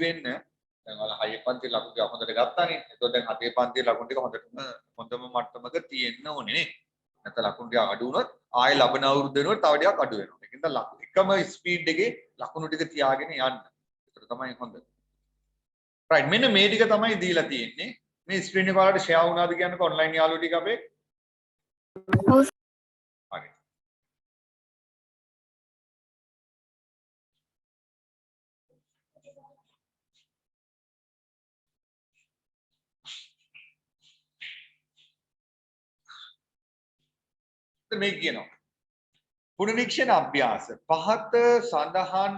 වෙන්න දැන් ඔයාලා 6 පන්ති ලකුණු ටික හොඳට ගත්තානේ. එතකොට දැන් 7 පන්ති ලකුණු ටික හොඳම මට්ටමක තියෙන්න ඕනේ නේ. නැත්නම් ලකුණු ටික අඩු වුණොත් ආයෙ ලබන අවුරුද්ද වෙනකොට තව ටිකක් අඩු වෙනවා. ඒකින්ද එකම ස්පීඩ් එකේ ලකුණු ටික තියාගෙන යන්න. ඒක තමයි හොඳ. රයිට් මෙන්න මේ ටික තමයි දීලා තියෙන්නේ. මේ ස්ක්‍රීන් එක ඔයාලට ෂෙයා වුණාද කියන්නකෝ ඔන්ලයින් යාළුවෝ ටික අපේ. හරි. මේ කියනවා පුනරීක්ෂණ අභ්‍යාස පහත සඳහන්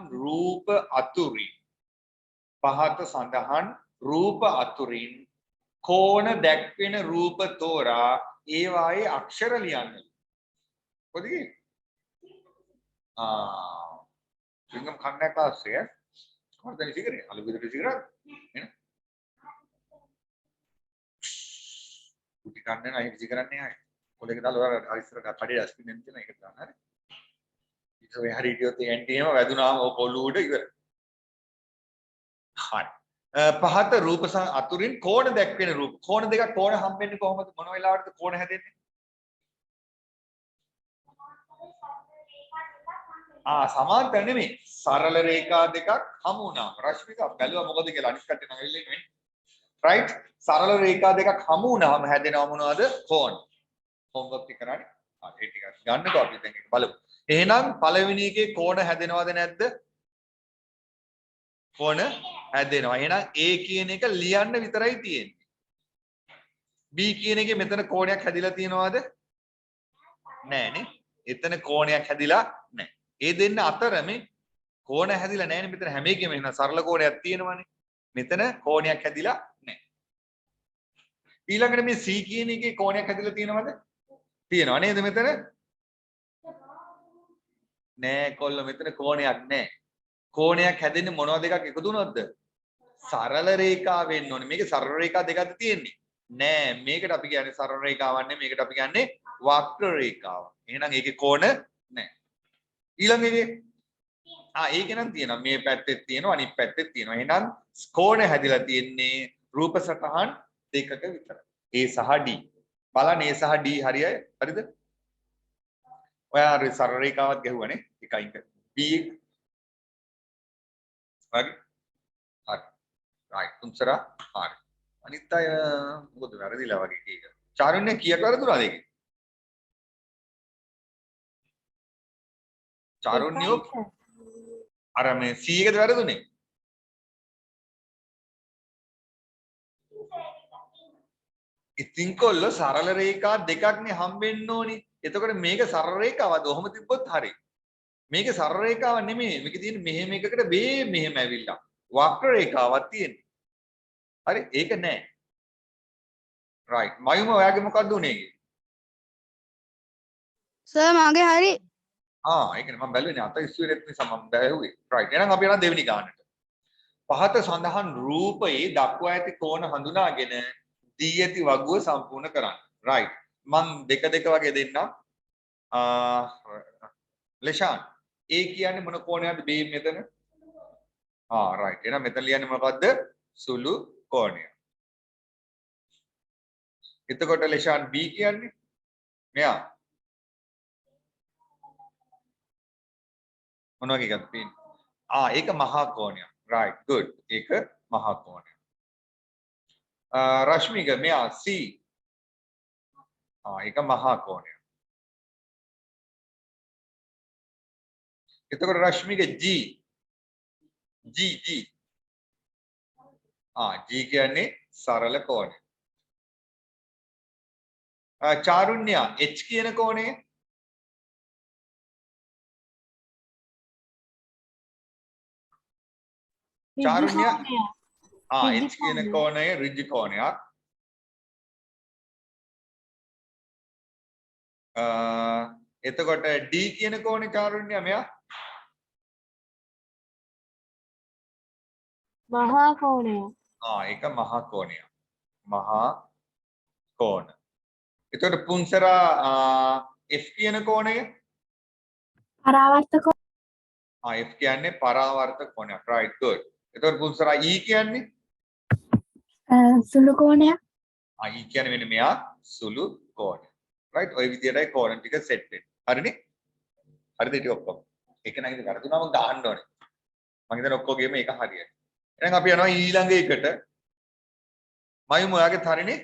රූප අතුරින් කෝණ දැක්වෙන රූප තෝරා ඒවායේ අක්ෂර ලියන්න. කොහොමද? සිංගම් කන්නෑ ක්ලාස් එක. කොහොමද ඉතිගරේ? අලු විදිහට ඉතිගරා. එන. කුටි කන්නේ නැහැ ඉතිගරන්නේ නැහැ. කොලේක දාලා ඔයාලා ඉස්සර කඩේ ඩස්බින් එකෙන් තියෙන එක දාන්න හරි. ඊට ඔය හරි හිටියොත් ඇන්ටිනේම වැදුනාම ඔය පොළු උඩ ඉවර. හරි. පහත රූප අතුරින් කෝණ දැක්වෙන රූප. කෝණ දෙකක් කෝණ හම්බෙන්නේ කොහොමද? මොන වෙලාවටද කෝණ හැදෙන්නේ? සමාන්තර නෙමෙයි. සරල රේඛා දෙකක් හමු වුණාම. රශ්මික බැලුවා මොකද කියලා අනිත් කටේ නැගෙන්නේ නෙමෙයි. රයිට්. සරල රේඛා දෙකක් හමු වුණාම හැදෙනව මොනවද? කෝණ. හොම්වර්ක් එක කරන්නේ. ඒ ටික ගන්නකෝ අපි දැන් ඒක බලමු. එහෙනම් පළවෙනි එකේ කෝණ හැදෙනවද නැද්ද? කෝණ හැදෙනවා. එහෙනම් A කියන එක ලියන්න විතරයි තියෙන්නේ. B කියන එකේ මෙතන කෝණයක් හැදිලා තියෙනවද? නෑනේ. එතන කෝණයක් හැදිලා නෑ. ඒ දෙන්න අතරම කෝණ හැදිලා නෑනේ. මෙතන හැම එකෙම එහෙනම් සරල කෝණයක් තියෙනවනේ. මෙතන කෝණයක් හැදිලා නෑ. ඊළඟට මේ C කියන එකේ කෝණයක් හැදිලා තියෙනවද? තියෙනවා නේද මෙතන? නෑ කොල්ල මෙතන කෝණයක් නෑ. කෝණයක් හැදෙන්නේ මොනවද දෙකක් එකතු වුණොත්ද? සරල රේඛා වෙන්න ඕනේ. මේකේ සරල රේඛා දෙකක්ද තියෙන්නේ? නෑ. මේකට අපි කියන්නේ සරල රේඛාවක් නෙමෙයි. මේකට අපි කියන්නේ වක්‍ර රේඛාවක්. එහෙනම් ඒකේ කෝණ නෑ. ඊළඟ එකේ ඒක නම් තියෙනවා. මේ පැත්තේ තියෙනවා අනිත් පැත්තේ තියෙනවා. එහෙනම් කෝණ හැදිලා තියෙන්නේ රූප සටහන් දෙකක විතරයි. A සහ D. බලන්න A සහ D හරියයි. හරිද? ඔයා සරල රේඛාවක් ගැහුවානේ. එකයි එක. B එක. හරි. හරි. රයිට්. තුන්සරා. හරි. අනිත් අය මොකද වැරදිලා වගේ කීක. චාරුණ්‍ය කීයක් වැරදුනාද ඒකේ? චාරුණ්‍යෝ අර මේ C එකද වැරදුනේ? ඉතින් කොල්ල සරල රේඛා දෙකක්නේ හම්බෙන්න ඕනි. එතකොට මේක සරල රේඛාවද? ඔහොම තිබ්බොත් හරි. මේක සරල රේඛාවක් නෙමෙයි. මේක තියෙන්නේ මෙහෙම එකකට මෙහෙම ඇවිල්ලා. වක්‍ර රේඛාවක් තියෙන්නේ. හරි. ඒක නෑ. රයිට්. මයුම ඔයාගේ මොකක්ද උනේ? සර් මගේ හරි. ඒකනේ මම බැලුවේ අත ඉස්සුවෙත් නිසා මම බැලුවේ. රයිට්. එහෙනම් අපි යනවා දෙවෙනි ගානට. පහත සඳහන් රූපයේ දක්වා ඇති කෝණ හඳුනාගෙන දී ඇති වගුව සම්පූර්ණ කරන්න. රයිට්. මම දෙක වගේ දෙන්නම්. ලෙෂාන් A කියන්නේ මොන කෝණයක්ද B මෙතන? රයිට්. එහෙනම් මෙතන ලියන්නේ මොකද්ද? සුළු කෝණය. එතකොට ලෙෂාන් B කියන්නේ මෙයා මොන වගේ එකක්ද පේන්නේ? ඒක මහා කෝණයක්. right good. ඒක මහා කෝණයක්. රශ්මික මෙයා C. ඒක මහා කෝණයක්. එතකොට රශ්මික G. G කියන්නේ සරල කෝණය. චාරුණ්‍ය H කියන කෝණය චාරුණ්‍ය H කියන කෝණය ඍජු කෝණයක්. එතකොට D කියන කෝණය චාරුණ්‍ය මෙයා මහා කෝණය. ඒක මහා කෝණයක්. මහා කෝණ. එතකොට පුන්සරා F කියන කෝණය පරාවර්තක. F කියන්නේ පරාවර්තක කෝණයක්. right good. එතකොට පුංසරා E කියන්නේ සුළු කෝණයක්. E කියන්නේ මෙන්න මෙයා සුළු කෝණය. right ඔය විදියටයි කෝණ ටික සෙට් වෙන්නේ. හරිනේ? හරිද ඉතින් ඔක්කොම. ඒක නම් ඉතින් වැරදුනම දාන්න ඕනේ. මම හිතන්නේ ඔක්කොගේම ඒක හරියයි. එහෙනම් අපි යනවා ඊළඟ එකට. මයුම ඔයාගෙත් හරිනේ?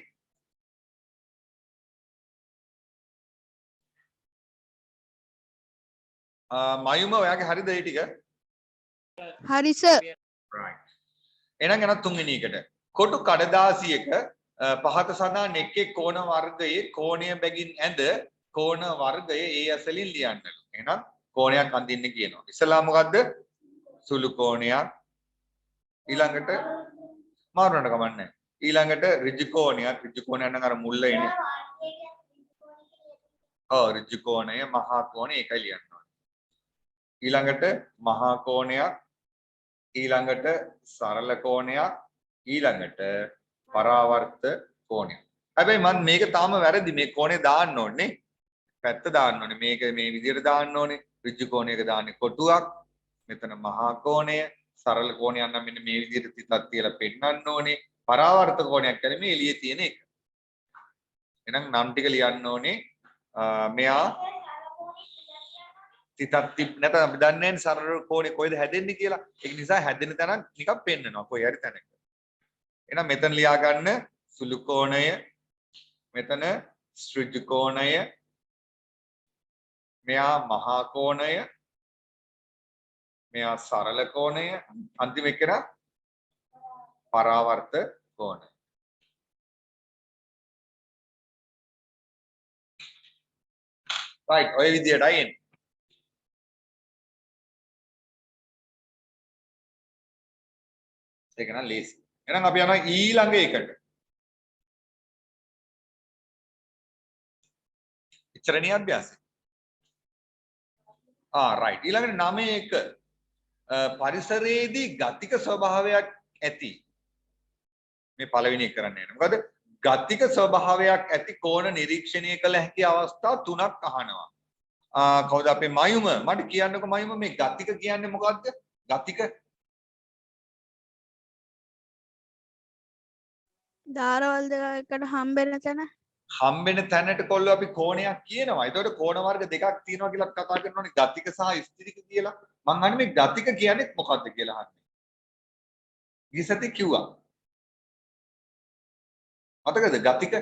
මයුම ඔයාගේ හරිද ඒ ටික? හරි සර්. right. එහෙනම් යනවා තුන්වෙනි එකට. කොටු කඩදාසියක පහත සඳහන් එක්කේ කෝණ වර්ගයේ කෝණය බැගින් ඇඳ කෝණ වර්ගය ඒ ඇසලින් ලියන්නලු. එහෙනම් කෝණයක් අඳින්න කියනවා. ඉස්සලා මොකද්ද? සුළු කෝණයක්. ඊළඟට මාරුනට කමන්නේ. ඊළඟට ඍජු කෝණයක්. ඍජු කෝණයක් නම් අර මුල්ල එන්නේ. ඔව් ඍජු කෝණය මහා කෝණය ඒකයි ලියන්න ඕනේ. ඊළඟට මහා කෝණයක්. ඊළඟට සරල කෝණයක්. ඊළඟට පරාවර්ත කෝණයක්. හැබැයි මම මේක තාම වැරදි. මේ කෝණේ දාන්න ඕනේ. පැත්ත දාන්න ඕනේ. මේක මේ විදිහට දාන්න ඕනේ. ඍජු කෝණයක දාන්නේ කොටුවක්. මෙතන මහා කෝණය. සරල කෝණයක් නම් මෙන්න මේ විදිහට තිතක් තියලා පෙන්නන්න ඕනේ. පරාවර්ත කෝණයක් කියන්නේ මේ එළියේ තියෙන එක. එහෙනම් නම් ටික ලියන්න ඕනේ. මෙයා තිතක් නැත්නම් අපි දන්නේ නැහැ සරල කෝණේ කොයිද හැදෙන්නේ කියලා. ඒක නිසා හැදෙන තැනක් නිකන් පෙන්නනවා. කොයි හරි තැනක. එහෙනම් මෙතන ලියා ගන්න සුළු කෝණය. මෙතන ඍජු කෝණය. මෙයා මහා කෝණය. මෙයා සරල කෝණය. අන්තිම එක පරාවර්ත කෝණය. right ඔය විදියටයි එන්නේ. ඒක නම් ලේසි. එහෙනම් අපි යනවා ඊළඟ එකට. ඉච්චරණීය අභ්‍යාසය. right ඊළඟට 9 පරිසරයේදී ගතික ස්වභාවයක් ඇති. මේ පළවෙනි එක කරන්න යන්නේ. මොකද ගතික ස්වභාවයක් ඇති කෝණ නිරීක්ෂණය කළ හැකි අවස්ථා 3ක් අහනවා. කවුද අපේ මයුම? මට කියන්නකෝ මයුම මේ ගතික කියන්නේ මොකද්ද? ගතික ධාරවල් දෙක එකට හම්බෙන තැන. හම්බෙන තැනට කොල්ලෝ අපි කෝණයක් කියනවා. ඒතකොට කෝණ වර්ග දෙකක් තියෙනවා කියලා කතා කරනෝනේ ගතික සහ ස්ථිතික කියලා. මං අහන්නේ මේ ගතික කියන්නේ මොකද්ද කියලා අහන්නේ. ඊසති කිව්වා. මතකද ගතික?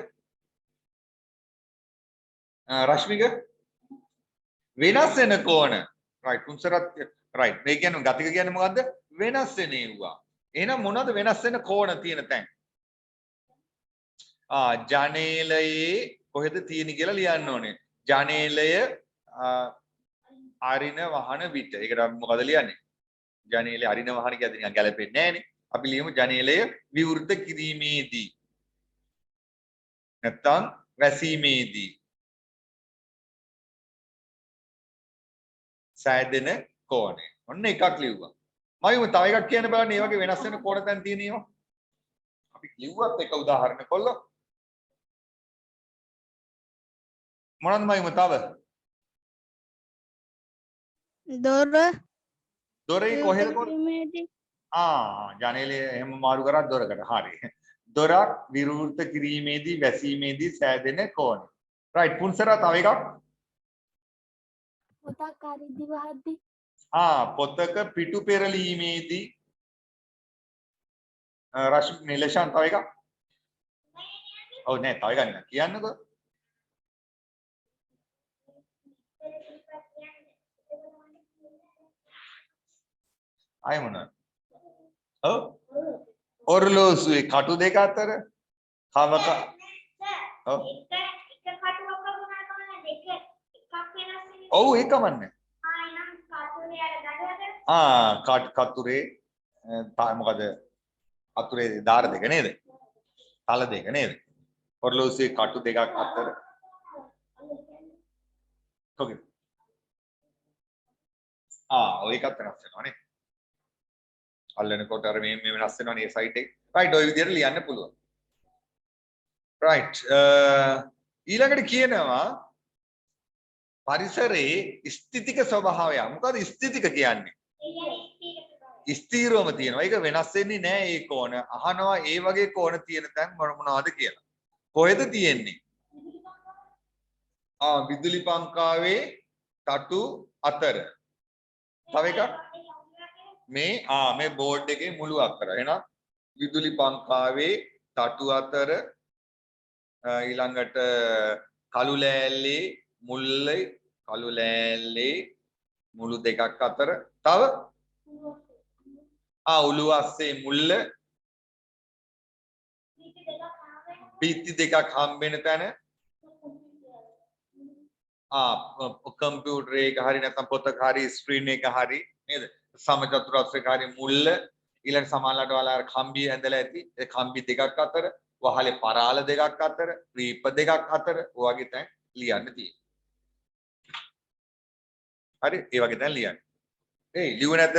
රශ්මික වෙනස් වෙන කෝණ. right කුංසරත් right. මේ කියන්නේ ගතික කියන්නේ මොකද්ද? වෙනස් වෙන ඒවා. එහෙනම් මොනවද වෙනස් වෙන කෝණ තියෙන තැන්? ජනේලයේ කොහෙද තියෙන කියලා ලියන්න ඕනේ. ජනේලය අරින වහන විට. ඒකට අපි මොකද ලියන්නේ? ජනේලය අරින වහන කියද්දී නිකන් ගැලපෙන්නේ නැහනේ. අපි ලියමු ජනේලය විවෘත කිරීමේදී. නැත්තම් වැසීමේදී. සෑදෙන කෝණය. ඔන්න එකක් ලිව්වා. මම තව එකක් කියන්න බලන්න මේ වගේ වෙනස් වෙන කෝණ තැන් තියෙනවා. අපි ලිව්වත් එක උදාහරණ කොල්ලෝ. මොනවද මම තව? දොරේ කොහෙද කොරන්නේ? ජනේලය එහෙම මාරු කරා දොරකට. හරි. දොරක් විවෘත කිරීමේදී වැසීමේදී සෑදෙන කෝණය. right පුන්සරා තව එකක්. පොතක් අරිද්දි වහද්දි. පොතක පිටු පෙරලීමේදී රශ්මි නිලෂාන් තව එකක්. ඔව් නෑ තව එකක් නෑ කියන්නකෝ. ආයෙ මොනවද? ඔව් ඔර්ලෝසුවේ කටු දෙක අතර කවක ඔව් ඔව් ඒකමන්නේ. කතුරේ මොකද අතුරේ දාර දෙක නේද? තල දෙක නේද? ඔර්ලෝසුවේ කටු දෙකක් අතර කොහේ? ඔය එකත් වෙනස් වෙනවා නේ. අල්ලනකොට අර මේ වෙනස් වෙනවා නේ සයිට් එක. right ඔය විදිහට ලියන්න පුළුවන්. right ඊළඟට කියනවා පරිසරයේ ස්ථිතික ස්වභාවය. මොකද ස්ථිතික කියන්නේ? ස්ථීරවම තියෙනවා. ඒක වෙනස් වෙන්නේ නැහැ ඒ කෝණ. අහනවා ඒ වගේ කෝණ තියෙන තැන් මොනවද කියලා. කොහෙද තියෙන්නේ? විදුලි පංකාවේ තටු අතර. තව එකක් මේ බෝඩ් එකේ මුළු අතර. එහෙනම් විදුලි පංකාවේ තටු අතර ඊළඟට කළු ලෑල්ලේ මුළු දෙකක් අතර. තව උළුවස්සේ මුල්ල බිත්ති දෙකක් හම්බෙන තැන. කම්පියුටර් එක හරි නැත්නම් පොතක හරි ස්ක්‍රීන් එක හරි නේද? සමචතුරස්‍රයක හරි මුල්ල ඊළඟ සමානලට වල කම්බි ඇඳලා ඇති. ඒ කම්බි දෙකක් අතර, වහලේ පරාල දෙකක් අතර, ක්‍රීප දෙකක් අතර ඔය වගේ තැන් ලියන්න තියෙනවා. හරි ඒ වගේ තැන් ලියන්න. ලියුව නැද්ද?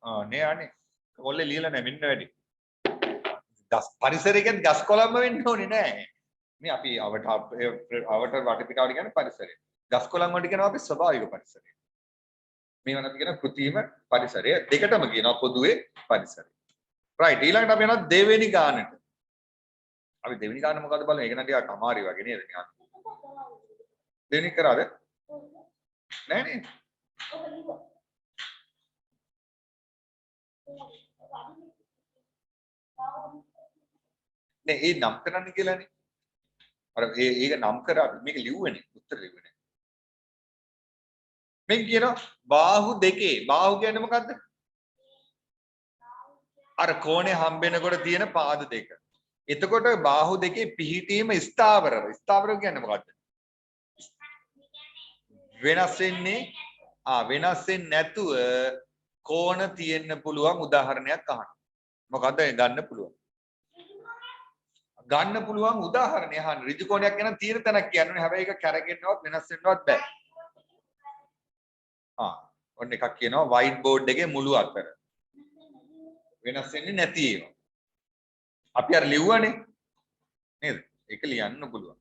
අනේ ඔල්ලේ ලියලා නැහැ මෙන්න වැඩි. පරිසරය කියන්නේ ගස් කොළන්ම වෙන්න ඕනේ නෑ. මේ අපි අවට වටපිටාවට කියන්නේ පරිසරය. ගස් කොළන් වලට කියනවා අපි ස්වභාවික පරිසරය. මේවා අපි කියන කෘත්‍රිම පරිසරය. දෙකටම කියනවා පොදුවේ පරිසරය. රයිට් ඊළඟට අපි යනවා දෙවෙනි ගානට. අපි දෙවෙනි ගාන මොකද්ද බලමු. ඒක නම් ටිකක් අමාරුයි වගේ නේද? දෙවෙනි කරාද? නෑ නේද? නේ ඒ නම් කරන්න කියලානේ. අර ඒක නම් කරා මේක ලිව්වනේ උත්තර ලිව්වනේ. මේක කියනවා බාහු දෙකේ. බාහු කියන්නේ මොකද්ද? අර කෝණේ හම්බෙනකොට තියෙන පාද දෙක. එතකොට බාහු දෙකේ පිහිටීම ස්ථාවරව. ස්ථාවරව කියන්නේ මොකද්ද? වෙනස් වෙන්නේ නැතුව කෝණ තියෙන්න පුළුවන් උදාහරණයක් අහන්න. මොකද්ද ගන්න පුළුවන්? ගන්න පුළුවන් උදාහරණය අහන්න. ඍජු කෝණයක් ගැන තීර තැනක් කියන්නේ. හැබැයි ඒක කැරගෙන්නවත් වෙනස් වෙන්නවත් බෑ. ඔන්න එකක් කියනවා වයිට් බෝඩ් එකේ මුළු අතර. වෙනස් වෙන්නේ නැති ඒවා. අපි අර ලිව්වනේ නේද? ඒක ලියන්න පුළුවන්.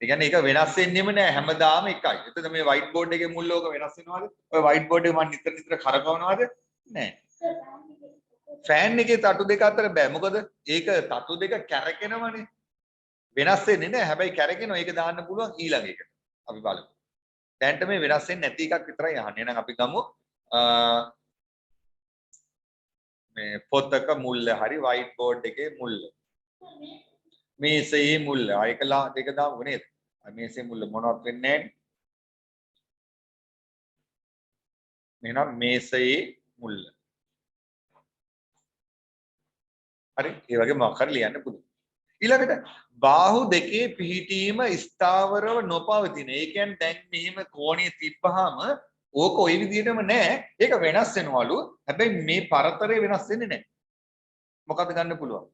ඒ කියන්නේ ඒක වෙනස් වෙන්නේම නෑ හැමදාම එකයි. එතකොට මේ වයිට් බෝඩ් එකේ මුල් ලෝක වෙනස් වෙනවද? ඔය වයිට් බෝඩ් එක මම නිතර කරකවනවද? නෑ. ෆෑන් එකේ තටු දෙක අතර බෑ. මොකද ඒක තටු දෙක කැරකෙනවනේ. වෙනස් වෙන්නේ නෑ. හැබැයි කැරකෙනවා. ඒක දාන්න පුළුවන් ඊළඟ එකට. අපි බලමු. දැන්ට මේ වෙනස් වෙන්නේ නැති එකක් විතරයි අහන්නේ. එහෙනම් අපි ගමු මේ පොතක මුල්ල හරි වයිට් බෝඩ් එකේ මුල්ල. මේසයේ මුල්ල. ඒකලා දෙක දාමු නේද? මේසයේ මුල්ල මොනවත් වෙන්නේ නැහැ. එහෙනම් මේසයේ මුල්ල. හරි ඒ වගේ මොකක් හරි ලියන්න පුළුවන්. ඊළඟට බාහු දෙකේ පිහිටීම ස්ථාවරව නොපවතින. ඒ කියන්නේ දැන් මෙහෙම කෝණිය තිබ්බහම ඕක ওই විදිහටම නෑ. ඒක වෙනස් වෙනවලු. හැබැයි මේ පරතරය වෙනස් වෙන්නේ නෑ. මොකද ගන්න පුළුවන්?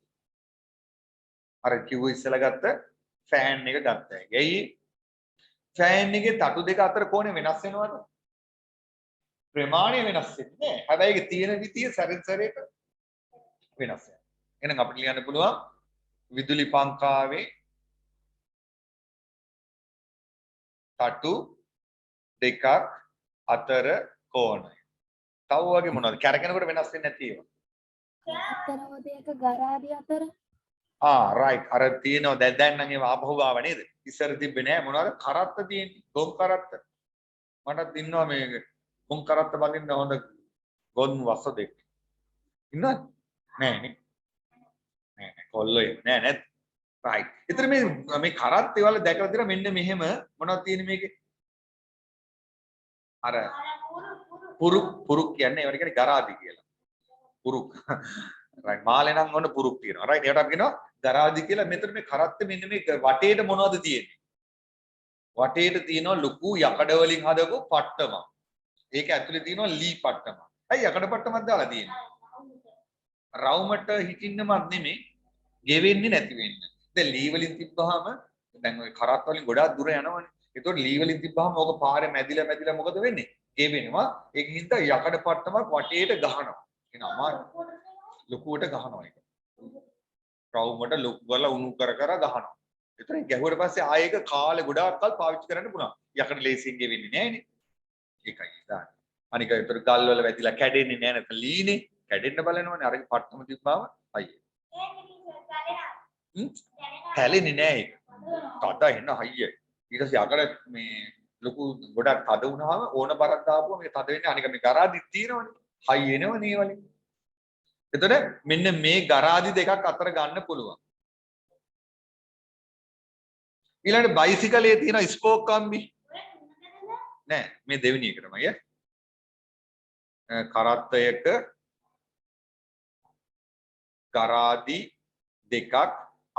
අර කිව්ව ඉස්සලා ගත්ත ෆෑන් එක ගත්තා. ඇයි? ෆෑන් එකේ තටු දෙක අතර කෝණය වෙනස් වෙනවද? ප්‍රමාණය වෙනස් වෙන්නේ නෑ. හැබැයි ඒක තියෙන විදිය සැරින් සැරේට වෙනස් වෙනවා. එහෙනම් අපිට ලියන්න පුළුවන් විදුලි පංකාවේ තටු දෙකක් අතර කෝණය. තව වගේ මොනවද? කැරකෙනකොට වෙනස් වෙන්නේ නැති ඒවා. අතරවදයක ගරාදි අතර. රයිට්. අර තියෙනවා දැන් නම් ඒවා ආපහු ආව නේද? ඉස්සර තිබ්බේ නෑ. මොනවද? කරත්ත තියෙන්නේ. ගොම් කරත්ත. මටත් ඉන්නවා මේ ගොම් කරත්ත බඳින්න හොඳ ගොම් වස්ස දෙක. ඉන්නවද? නෑ නේ. නෑ කොල්ලෝ නෑ නේද? රයිට්. ඒතර මේ කරත්තේ වල දැකලා තියෙනවා මෙන්න මෙහෙම මොනවද තියෙන්නේ මේකේ? අර පුරුක් කියන්නේ ඒවට කියන්නේ ගරාදි කියලා. පුරුක්. රයිට්. මාලේ නම් ඔන්න පුරුක් තියෙනවා. රයිට්. ඒකට අපි කියනවා ගරාදි කියලා. මෙතන මේ කරත්තේ මෙන්න මේ වටේට මොනවද තියෙන්නේ? වටේට තියෙනවා ලොකු යකඩ වලින් හදපු පට්ටමක්. ඒක ඇතුලේ තියෙනවා ලී පට්ටමක්. ඇයි යකඩ පට්ටමක් දාලා තියෙන්නේ? රවුමට හිටින්නමත් නෙමෙයි ගෙවෙන්නේ නැති වෙන්න. දැන් ලී වලින් තිබ්බහම දැන් ওই කරත් වලින් ගොඩාක් දුර යනවනේ. ඒතකොට ලී වලින් තිබ්බහම ඕක පාරේ මැදිලා මොකද වෙන්නේ? ගෙවෙනවා. ඒකින් හින්දා යකඩ පට්ටමක් වටේට ගහනවා. එන අමාරු ලොකුවට ගහනවා ඒක. රවුමට ලොකු කරලා උණු කර ගහනවා. ඒතර ගැහුවට පස්සේ ආයෙ ඒක කාලේ ගොඩාක් කල් පාවිච්චි කරන්න පුළුවන්. යකඩ ලේසියෙන් ගෙවෙන්නේ නැහනේ. ඒකයි දාන්න. අනික ඒතර ගල් වල වැදිලා කැඩෙන්නේ නැහැ නැත්නම් ලීනේ කැඩෙන්න බලනවනේ. අර පට්ටම තිබ්බාම අයියේ. කැලෙන්නේ නැහැ ඒක. තද එන්න හයිය. ඊට පස්සේ යකඩ මේ ලොකු ගොඩක් තද වුණාම ඕන බරක් දාපුවා මේක තද වෙන්නේ. අනික මේ ගරාදිත් තියෙනවනේ. හයි එනවනේ ඒ වලින්. එතකොට මෙන්න මේ ගරාදි දෙකක් අතර ගන්න පුළුවන්. ඊළඟට බයිසිකලයේ තියෙන ස්පෝක් කම්බි නෑ මේ දෙවෙනි එක තමයි කරත්තයක ගරාදි දෙකක්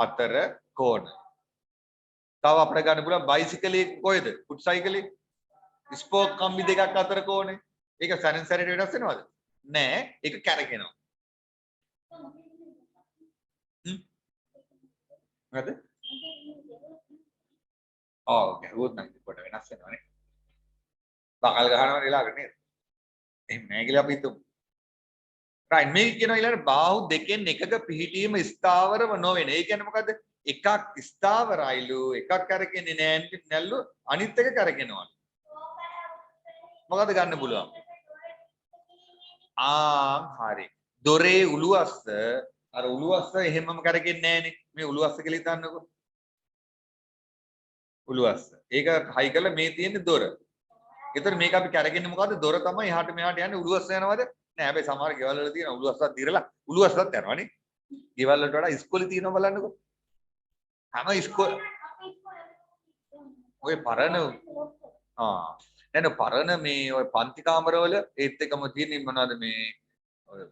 අතර කෝණ. තව අපිට ගන්න පුළුවන් බයිසිකලයේ කොහෙද? ෆුට් සයිකලේ ස්පෝක් කම්බි දෙකක් අතර කෝණේ. ඒක සැරෙන් සැරේට වෙනස් වෙනවද? නෑ ඒක කැරකෙනවා. මොකද? ඔව් ගැහුවොත් නම් කොට වෙනස් වෙනවනේ. බකල් ගහනවා ඊළඟට නේද? එහෙම නෑ කියලා අපි හිතමු. රයිට් මේක කියනවා ඊළඟට බාහුව දෙකෙන් එකක පිහිටීම ස්ථාවරව නොවන. ඒ කියන්නේ මොකද්ද? එකක් ස්ථාවරයිලු එකක් කරකෙන්නේ නැල්ලු අනිත් එක කරකිනවා. මොකද ගන්න පුළුවන්? හරි. දොරේ උළුස්ස අර උළුස්ස එහෙමම කරකෙන්නේ නැහනේ. මේ උළුස්ස කියලා හිතන්නකෝ. උළුස්ස. ඒක හයි කරලා මේ තියෙන්නේ දොර. ඒතර මේක අපි කරගෙන්නේ මොකද්ද? දොර තමයි එහාට මෙහාට යන්නේ උළුස්ස යනවද? නෑ හැබැයි සමහර ගෙවල් වල තියෙන උළුස්සක් දිරලා උළුස්සක් යනවනේ. ගෙවල් වලට වඩා ඉස්කෝලේ තියෙනවා බලන්නකෝ. හැම ඉස්කෝල ඔය පරණ නෑ පරණ මේ ඔය පන්ති කාමරවල ඒත් එකම තියෙන මොනවද මේ ඔය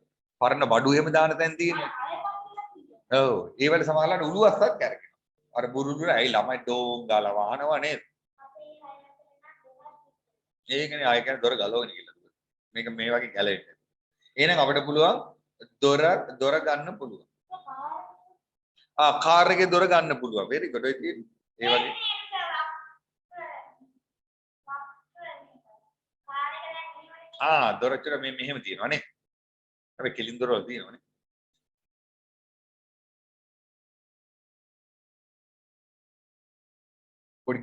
පරණ බඩු එහෙම දාන තැන් තියෙන්නේ. ඔව් ඒ වල සමහරලාට උළුස්සක් කරගෙනවා. අර බුරුල්වල ඇයි ළමයි ඩෝම් ගාලා වහනවා නේද? ඒකනේ ආයෙ කියන දොර ගලවගෙන කියලා. මේක මේ වගේ ගැලවෙන්න. එහෙනම් අපිට පුළුවන් දොර ගන්න පුළුවන්. කාර් එකේ දොර ගන්න පුළුවන්. very good. ඔය තියෙන්නේ. ඒ වගේ. දොරචර මේ මෙහෙම තියෙනවා නේ. අපි කෙලින් දොර වල තියෙනවා නේ. පොඩි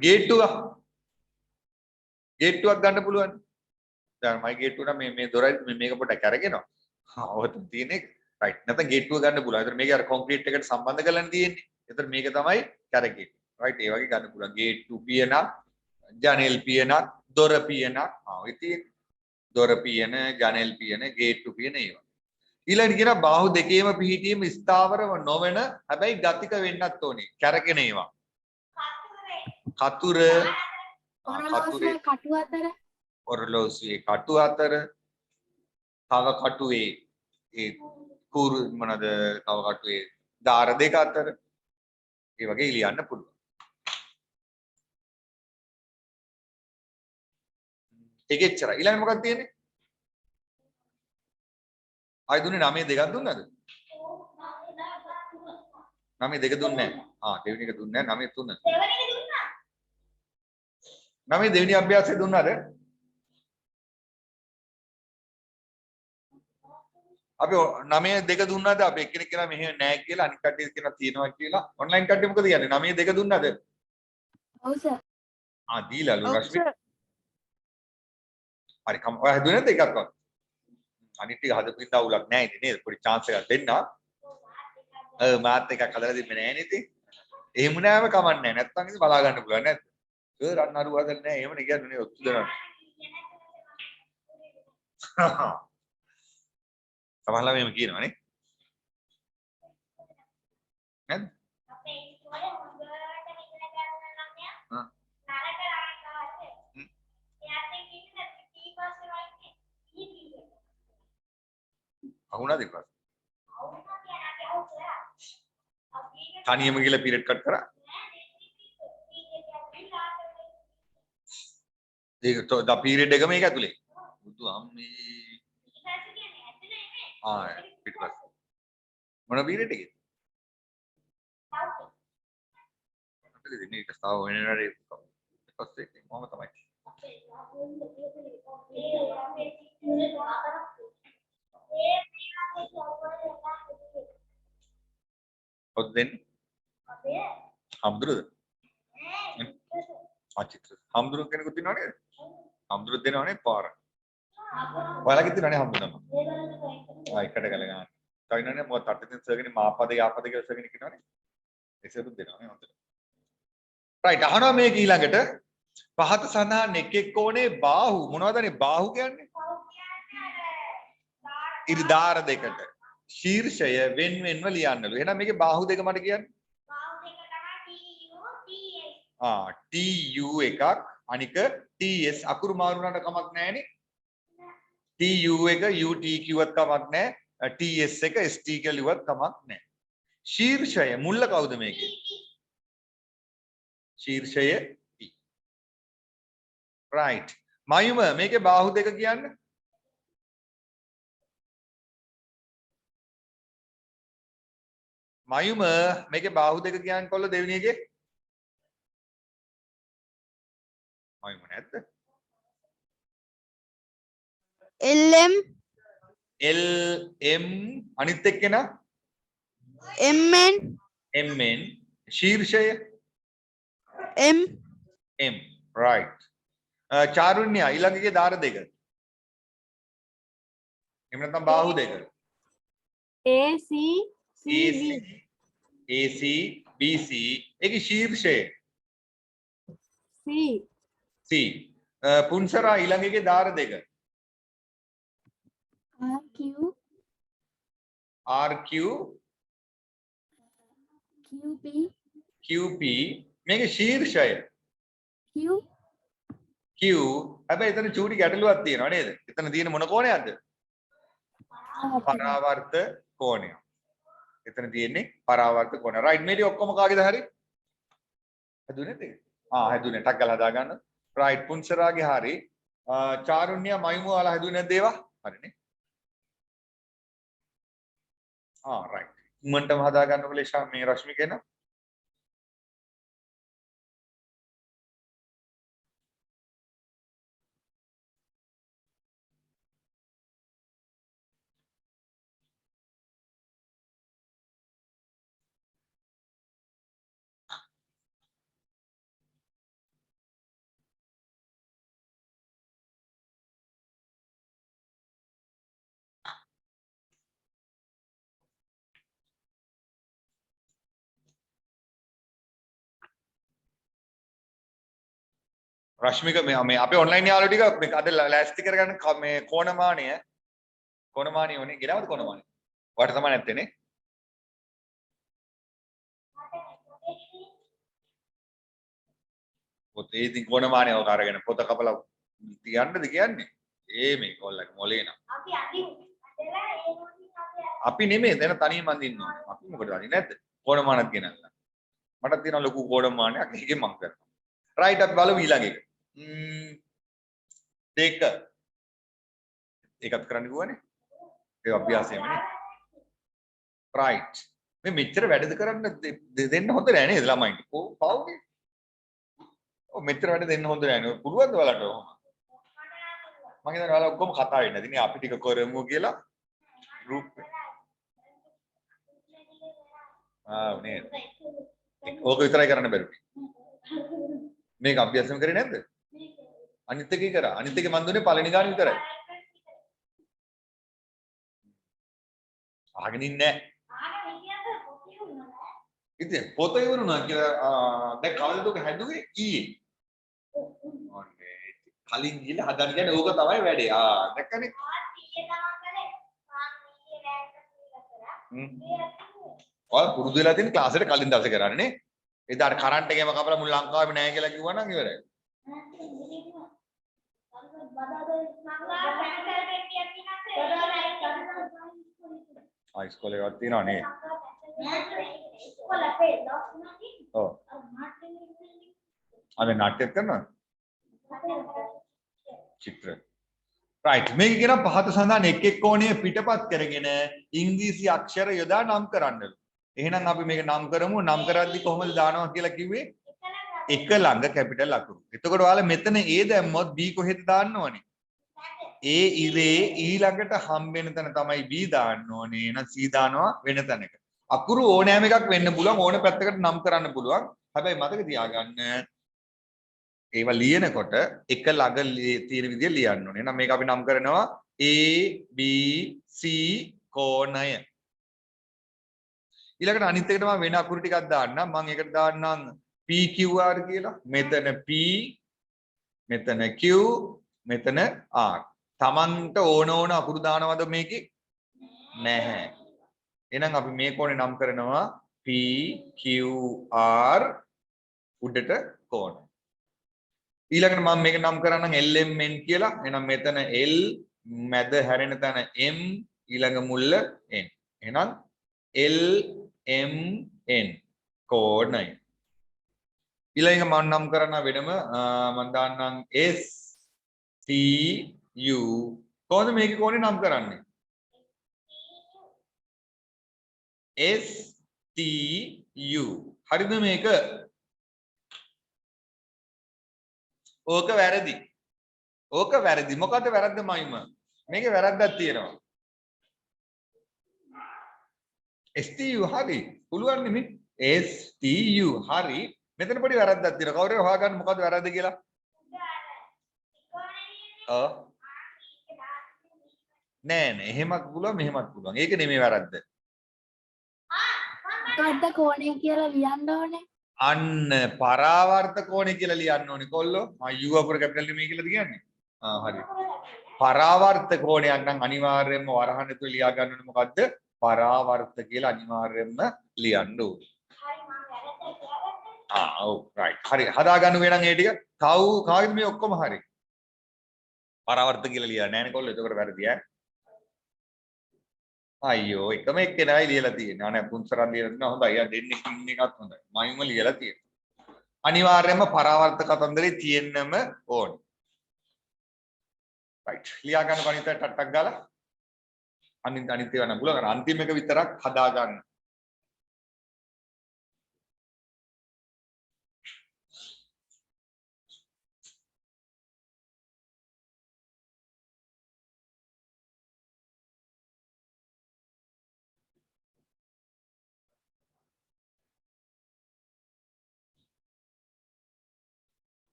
ගේට්ටුවක් ගන්න පුළුවන්. දැන් මයි ගේට්ටුව නම් මේ දොරයි මේක පොඩ්ඩක් අරගෙනවා. ඔය තියෙන්නේ රයිට්. නැත්නම් ගේට්ටුව ගන්න පුළුවන්. ඒතර මේක අර කොන්ක්‍රීට් එකට සම්බන්ධ කරලානේ තියෙන්නේ. ඒතර මේක තමයි කරගෙන්නේ. රයිට් ඒ වගේ ගන්න පුළුවන්. ගේට්ටු පියනක්, ජනෙල් පියනක්, දොර පියනක්. ඔය තියෙන්නේ. දොර පියන, ජනෙල් පියන, ගේට්ටු පියන ඒවා. ඊළඟට කියන බාහුව දෙකේම පිහිටීම ස්ථාවරව නොවන හැබැයි ගතික වෙන්නත් ඕනේ. කරගෙන ඒවා. කතුර ඔරලෝසුවේ කටු අතර ඔරලෝසුවේ කටු අතර තව කටුවේ ඒ කුරු මොනද තව කටුවේ දාර දෙක අතර ඒ වගේ ලියන්න පුළුවන්. ඒකෙච්චරයි. ඊළඟ මොකක්ද තියෙන්නේ? ආයි දුන්නේ 9 දෙකක් දුන්නද? 9 දෙක දුන්නේ නැහැ. දෙවෙනි එක දුන්නේ නැහැ 9 තුන. නමේ දෙවෙනි අභ්‍යාසය දුන්නාද? අපි 9 දෙක දුන්නාද? අපි එක්කෙනෙක් කියනවා මෙහෙම නෑ කියලා අනිත් කට්ටිය කියනවා තියෙනවා කියලා. ඔන්ලයින් කට්ටිය මොකද කියන්නේ? 9 දෙක දුන්නාද? ඔව් සර්. දීලාලු රශ්මි. හරි කම ඔය හදුවේ නැද්ද එකක්වත්? අනිත් ටික හදපු ඉඳා උලක් නෑ ඉතින් නේද? පොඩි chance එකක් දෙන්න. මාත් එකක් හදලා තිබ්බේ නෑනේ ඉතින්. එහෙම නෑම කමක් නෑ. නැත්තම් ඉතින් බලා ගන්න පුළුවන් නේද? රන් අරු හදන්නේ නැහැ. එහෙමනේ කියන්නේ නේ ඔත්තු දෙනවා. සමහරවල් මෙහෙම කියනවා නේ. නේද? අපේ ඉස්කෝලේ හොඳට ඉගෙන ගන්න ළමයා නරක ආකාරයේ එයාට කිව්වේ ටීපස් වලන්නේ ඊපී එක. අහුණාද ඒක? අහුණා කියන්නේ අවුලා. තනියම ගිහලා පීරියඩ් කට් කරා. ඒක ද පීරියඩ් එක මේක ඇතුලේ. බුදු අම්මේ. පිටපස්ස. මොන පීරියඩ් එකේ? අපිට දෙන්නේ ඒක ස්තාව වෙනරේ පස්සේ මොකම තමයි. ඔත් දෙන්නේ. හම්දුරද? චිත්‍ර. හම්දුරුවෝ කෙනෙකුත් ඉන්නව නේද? හම්දුරුවෝ දෙනවනේ පාර. ඔයාලගේ තියෙනවනේ හම්දුනම. එකට ගල ගන්න. තවිනනේ මොකද තට්ටෙන් සර්ගෙන මාපද යාපද කියලා සර්ගෙන කියනවනේ. එසේත් දෙනවනේ හොඳට. රයිට් අහනවා මේක ඊළඟට පහත සඳහන් එකෙක් ඕනේ බාහු මොනවදනේ බාහු කියන්නේ? ඉරිදාර දෙකට. ශීර්ෂය වෙන් වෙන්ව ලියන්නලු. එහෙනම් මේකේ බාහු දෙක මට කියන්නේ? TU එකක් අනික TS අකුරු මාරු වුණාට කමක් නැහැනේ. TU එක UT කිව්වත් කමක් නැහැ. TS එක ST කියලා ලිව්වත් කමක් නැහැ. ශීර්ෂය මුල්ල කවුද මේකේ? ශීර්ෂය P. right. මයුම මේකේ බාහු දෙක කියන්නේ? මයුම මේකේ බාහු දෙක කියන්නේ කොල්ල දෙවෙනි එකේ? මයුම නැද්ද? LM අනිත් එක්කෙනා MN ශීර්ෂය M right. චාරුණ්‍ය ඊළඟගේ දාර දෙක. එහෙම නැත්නම් බාහු දෙක. AC BC ඒකේ ශීර්ෂය C. පුන්සරා ඊළඟගේ දාර දෙක. RQ QP මේකේ ශීර්ෂය Q. හැබැයි එතන චූටි ගැටලුවක් තියෙනවා නේද? එතන තියෙන මොන කෝණයක්ද? පරාවර්ත කෝණය. එතන තියෙන්නේ පරාවර්ත කෝණය. රයිට් මේ ටික ඔක්කොම කාගේද හරි? හැදුනේ නේද? හැදුනේ. ටක් ගාලා හදා ගන්න. රයිට් පුන්සරාගේ හරි. චාරුණ්‍ය මයුම වල හැදුනේ නැද්ද ඒවා? හරිනේ. රයිට්. උමන්ටම හදා ගන්නකො ලේෂා මේ රශ්මි කෙනා. රශ්මික මේ අපේ ඔන්ලයින් යාළුවෝ ටික මේ අද ලෑස්ති කරගන්න මේ කොණමානය ඕනේ ගෙනවද කොණමානය? ඔයාලට තමයි නැත්තේ නේ. පොතේ ඉතින් කොණමානය ඔක අරගෙන පොත කපලා තියන්නද කියන්නේ? මේ කොල්ලගේ මොලේ නා. අපි නෙමෙයි දැන් තනියම අඳින්න ඕනේ. අපි මොකටද අඳින්නේ නැද්ද? කොණමානක් ගෙනල්ලා. මට තියෙන ලොකු කොණමානයක් ඒකෙන් මම කරනවා. රයිට් අපි බලමු ඊළඟ එක. දෙක ඒකත් කරන්න ගිහුවනේ ඒ අභ්‍යාසයෙමනේ රයිට් මේ මෙච්චර වැඩද කරන්න දෙන්න හොඳ නෑ නේද ළමයින්ට පවුනේ මෙච්චර වැඩ දෙන්න හොඳ නෑ නේ පුළුවන්ද ඔයාලට ඔහොම මම හිතන්නේ ඔයාලා ඔක්කොම කතා වෙන්නේ නැති නේ අපි ටික කරමු කියලා ගෲප් නේ ඕක විතරයි කරන්න බැරුනේ මේක අභ්‍යාසම කරේ නැද්ද අනිත් එකේ කරා අනිත් එකේ මන් දුන්නේ පළවෙනි ගාන විතරයි අහගෙන ඉන්නේ නැහැ ඉතින් පොත ඉවරුණා කියලා දැන් කවදද ඔක හැදුවේ ඊයේ ඕනේ කලින් ගිහලා හදන්න කියන්නේ ඕක තමයි වැඩේ දැක්කනේ ඔය පුරුදු වෙලා තියෙන ක්ලාස් එකට කලින් දවසේ කරන්නේ නේ එදාට කරන්ට් එකේම කපලා මුළු ලංකාවෙම නැහැ කියලා කිව්වනම් ඉවරයි ඉස්කෝලේ වත් තියනවා නේ ඔව් අද නාට්‍යයක් කරනවා චිත්‍ර රයිට් මේක කියන පහත සඳහන් එක් කෝණයේ පිටපත් කරගෙන ඉංග්‍රීසි අක්ෂර යොදා නම් කරන්නලු එහෙනම් අපි මේක නම් කරමු නම් කරද්දි කොහොමද දානවා කියලා කිව්වේ එක ළඟ කැපිටල් අකුරු එතකොට ඔයාලා මෙතන A දැම්මොත් B කොහෙද දාන්න ඕනේ A ඉරේ ඊළඟට හම්බෙන තැන තමයි B දාන්න ඕනේ. එහෙනම් C දානවා වෙන තැනක. අකුරු ඕනෑම එකක් වෙන්න පුළුවන් ඕන පැත්තකට නම් කරන්න පුළුවන්. හැබැයි මතක තියාගන්න ඒවා ලියනකොට එක ළඟ තියෙන විදිය ලියන්න ඕනේ. එහෙනම් මේක අපි නම් කරනවා A B C කෝණය. ඊළඟට අනිත් එකට මම වෙන අකුරු ටිකක් දාන්නම්. මම ඒකට දාන්නම් PQR කියලා. මෙතන P, මෙතන Q, මෙතන R. Tamanට ඕන අකුරු දානවද මේකේ? නැහැ. එහෙනම් අපි මේ කෝණේ නම් කරනවා PQR උඩට කෝණ. ඊළඟට මම මේක නම් කරන්නම් LMN කියලා. එහෙනම් මෙතන L මැද හැරෙන තැන M ඊළඟ මුල්ල N. එහෙනම් LMN කෝණය. ඊළඟ මම නම් කරන්න වෙනම මම දාන්නම් STU. කොහොමද මේකේ කෝණේ නම් කරන්නේ? STU. හරිද මේක? ඕක වැරදි. ඕක වැරදි. මොකද වැරද්ද මයිම? මේකේ වැරද්දක් තියෙනවා. STU හරි. පුළුවන් නෙමෙයි. STU හරි. මෙතන පොඩි වැරද්දක් තියෙනවා. කවුරු හරි හොයාගන්න මොකද්ද වැරද්ද කියලා? ඔව්. නෑ නෑ. එහෙමත් පුළුවන් මෙහෙමත් පුළුවන්. ඒක නෙමෙයි වැරද්ද. මොකද්ද කෝණය කියලා ලියන්න ඕනේ? අන්න පරාවර්ත කෝණය කියලා ලියන්න ඕනේ කොල්ලෝ. U අපර කැපිටල් නෙමෙයි කියලාද කියන්නේ? හරි. පරාවර්ත කෝණයක් නම් අනිවාර්යයෙන්ම වරහන් ඇතුලේ ලියා ගන්න ඕනේ මොකද්ද? පරාවර්ත කියලා අනිවාර්යයෙන්ම ලියන්න ඕනේ. ඔව් රයිට්. හරි. හදා ගන්න වෙන නම් ඒ ටික කාගෙද මේ ඔක්කොම හරි. පරාවර්ත කියලා ලියන්නේ නැහැ නේ කොල්ලෝ. ඒකට වැරදි ඈ. අයියෝ එකම එක්කෙනායි ලියලා තියෙන්නේ. අනේ පුන්සරන් ලියලා තියෙනවා. හොඳයි. යා දෙන්නේ ඉන්න එකත් හොඳයි. මයින්ම ලියලා තියෙනවා. අනිවාර්යයෙන්ම පරාවර්ත කතන්දරේ තියෙන්නම ඕනේ. රයිට්. ලියා ගන්න ගණිතය ටට්ටක් ගාලා අනිත් ඒවා නම් පුළුවන්. අන්තිම එක විතරක් හදා ගන්න.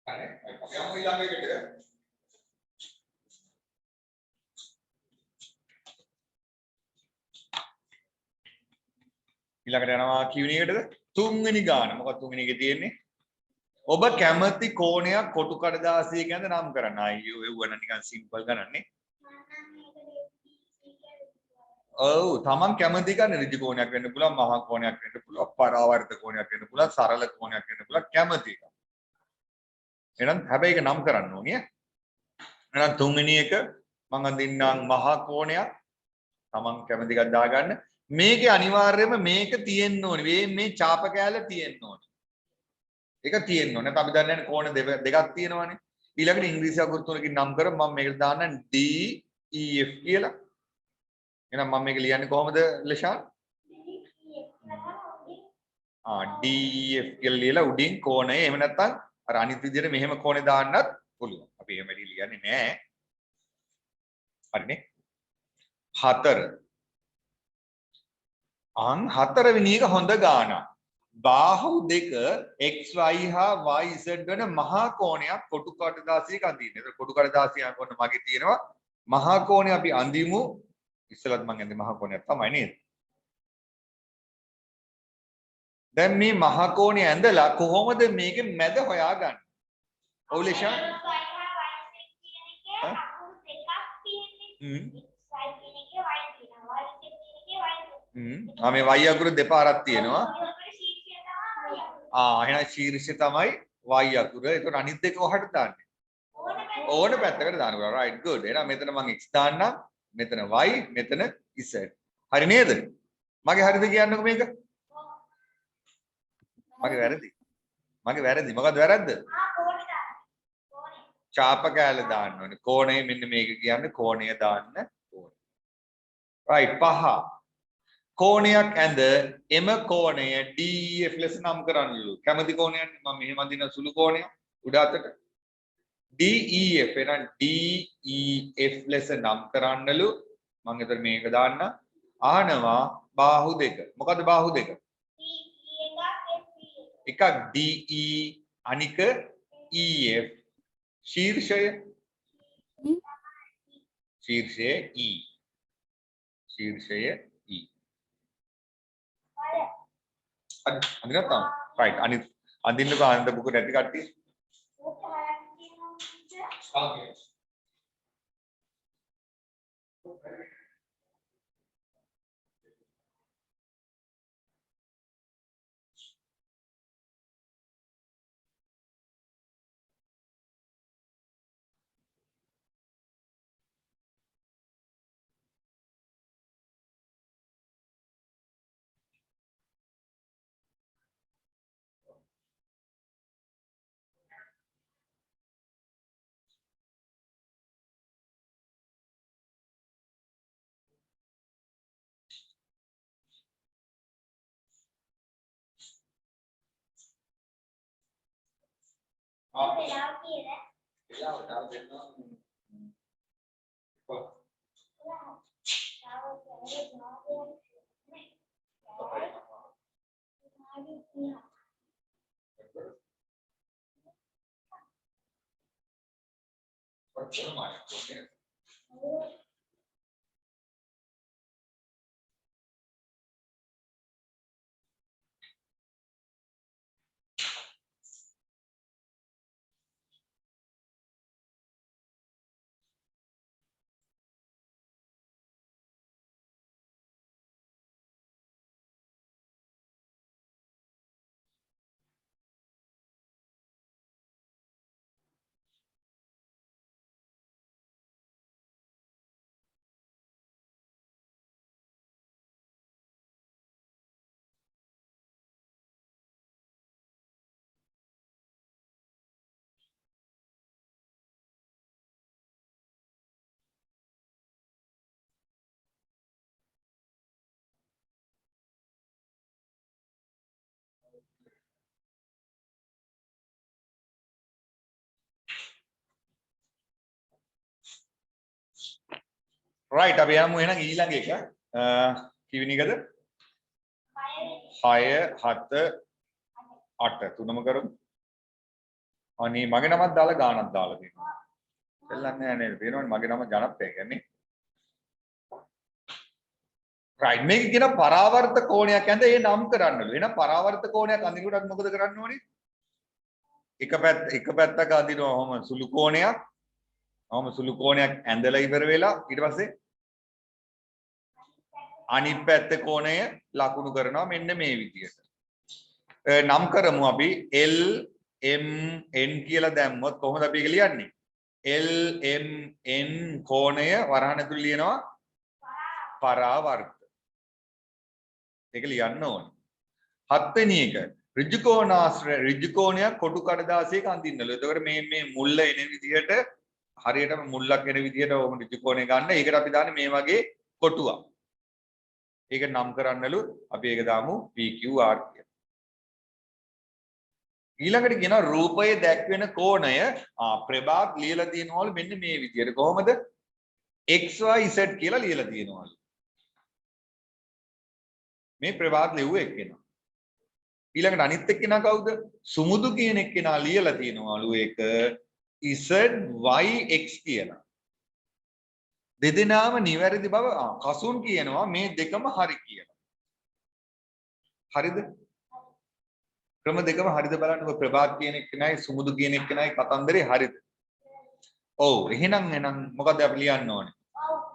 හරි. අපි යමු ඊළඟ එකට. ඊළඟට යනවා කිවෙනි එකටද? තුන්වෙනි ගාන. මොකක්ද තුන්වෙනි එකේ තියෙන්නේ? ඔබ කැමති කෝණයක් කොටු කඩදාසිය ගැන නම් කරන්න. අයියෝ එව්වන නිකන් සිම්පල් ගණන්නේ. ඔව් තමන් කැමති ගන්න ඍජු කෝණයක් වෙන්න පුළුවන්, මහා කෝණයක් වෙන්න පුළුවන්, පරාවර්ත කෝණයක් වෙන්න පුළුවන්, සරල කෝණයක් වෙන්න පුළුවන්, කැමති එක. එහෙනම් හැබැයි ඒක නම් කරන්න ඕනේ. එහෙනම් තුන්වෙනි එක මම අඳින්නම් මහා කෝණයක්. තමන් කැමති එකක් දාගන්න. මේකේ අනිවාර්යයෙන්ම මේක තියෙන්න ඕනේ. මේ ඡාප කෑල්ල තියෙන්න ඕනේ. ඒක තියෙන්න ඕනේ. නැත්නම් අපි දන්නේ නැහැ කෝණ දෙකක් තියෙනවානේ. ඊළඟට ඉංග්‍රීසි අකුරු තුනකින් නම් කරමු. මම මේකට දාන්නම් D E F කියලා. එහෙනම් මම මේක ලියන්නේ කොහොමද ලෂාන්? D E F කියලා ලියලා උඩින් කෝණය. එහෙම නැත්නම් අර අනිත් විදිහට මෙහෙම කෝණේ දාන්නත් පුළුවන්. අපි එහෙම වැඩි ලියන්නේ නෑ. හරිනේ. 4 අන් 4 වෙනි එක හොඳ ගානක්. බාහු දෙක xy හා yz වෙන මහා කෝණයක් කොටු කඩදාසියක අඳින්න. ඒක කොටු කඩදාසිය අඳින්න මගේ තියෙනවා මහා කෝණය අපි අඳිමු. ඉස්සෙල්ලත් මම අඳින්නේ මහා කෝණයක් තමයි නේද? දැන් මේ මහා කෝණය ඇඳලා කොහොමද මේකේ මැද හොයාගන්නේ? ඔව් ලේෂා. මේ y අකුර දෙපාරක් තියෙනවා. එහෙනම් ශීර්ෂය තමයි y අකුර. ඒතකොට අනිත් දෙක කොහටද දාන්නේ? ඕන පැත්තකට දානවා. right good. එහෙනම් මෙතන මම x දාන්නම්. මෙතන y, මෙතන z. හරි නේද? මගේ හරිද කියන්නකෝ මේක? මගේ වැරදි. මගේ වැරදි. මොකද්ද වැරද්ද? චාප කෑල්ල දාන්න ඕනේ. කෝණය මෙන්න මේක කියන්නේ කෝණය දාන්න ඕනේ. right 5. කෝණයක් ඇඳ එම කෝණය DEF ලෙස නම් කරන්නලු. කැමති කෝණයක් මම මෙහෙම අඳින සුළු කෝණයක් උඩ අතට DEF එහෙනම් DEF ලෙස නම් කරන්නලු. මම එතන මේක දාන්න. ආනවා බාහු දෙක. මොකද්ද බාහු දෙක? එකක් DE අනික EF. ශීර්ෂය ශීර්ෂය E. ශීර්ෂය E. අඳින්න තමයි. right අනිත් අඳින්නකෝ අඳපුක නැති කට්ටිය. okay. right අපි යමු එහෙනම් ඊළඟ එක කිවිනි එකද 6 7 8 තුනම කරමු අනේ මගේ නමක් දාලා ගානක් දාලා තියෙනවා දෙල්ලන්නේ නැහැ නේද පේනවනේ මගේ නම ජනප්‍රිය කියන්නේ right මේක කියන පරාවර්ත කෝණයක් ඇඳ ඒ නම් කරන්නලු එහෙනම් පරාවර්ත කෝණයක් අඳිනකොට මොකද කරන්න ඕනේ එක පැත්තක අඳිනවා ඔහම සුළු කෝණයක් ඔහම සුළු කෝණයක් ඇඳලා ඉවර වෙලා ඊට පස්සේ අනිත් පැත්තේ කෝණය ලකුණු කරනවා මෙන්න මේ විදිහට. නම් කරමු අපි L M N කියලා දැම්මොත් කොහොමද අපි ඒක ලියන්නේ? L M N කෝණය වරහන් ඇතුළේ ලියනවා පරාවර්ත. ඒක ලියන්න ඕනේ. 7 වෙනි එක ඍජු කෝණයක් කොටු කඩදාසියක අඳින්නලු. එතකොට මේ මුල්ල එන විදිහට හරියටම මුල්ලක් එන විදිහට ඔහොම ඍජු කෝණය ගන්න. ඒකට අපි දාන්නේ මේ වගේ කොටුවක්. ඒක නම් කරන්නලු අපි ඒක දාමු PQR කියලා. ඊළඟට කියනවා රූපයේ දැක්වෙන කෝණය ප්‍රභාත් ලියලා තියෙනවලු මෙන්න මේ විදියට කොහොමද XYZ කියලා ලියලා තියෙනවලු මේ ප්‍රභාත් ලිව්ව එක්කෙනා ඊළඟට අනිත් එක්කෙනා කවුද සුමුදු කියන එක්කෙනා ලියලා තියෙනවලු ඒක ZYX කියලා දෙදෙනාම නිවැරදි බව කසුන් කියනවා මේ දෙකම හරි කියලා හරිද ක්‍රම දෙකම හරිද බලන්නකො ප්‍රභාත් කියන එක්කෙනායි සුමුදු කියන එක්කෙනායි කතන්දරේ හරිද ඔව් එහෙනම් මොකද අපි ලියන්න ඕනේ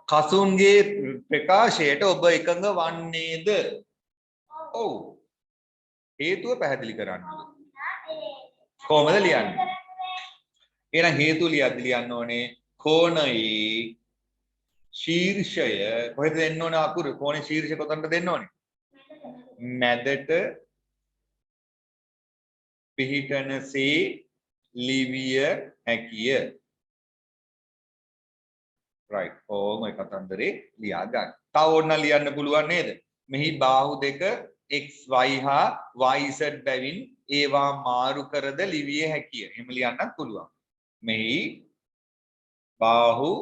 කසුන්ගේ ප්‍රකාශයට ඔබ එකඟ වන්නේද ඔව් හේතුව පැහැදිලි කරන්න කොහොමද ලියන්නේ එහෙනම් හේතුව ලියන්න ඕනේ කෝණයේ ශීර්ෂය කොහෙද දෙන්න ඕනේ අකුරු කෝණේ ශීර්ෂය කොතනද දෙන්න ඕනේ මැදට පිහිටනසේ ලිවිය හැකිය right ඕම එක කතන්දරේ ලියා ගන්න. තව ඕන ලියන්න පුළුවන් නේද? මෙහි බාහුව දෙක xy හා yz බැවින් ඒවා මාරු කරද ලිවිය හැකිය. එහෙම ලියන්නත් පුළුවන්. මෙහි බාහුව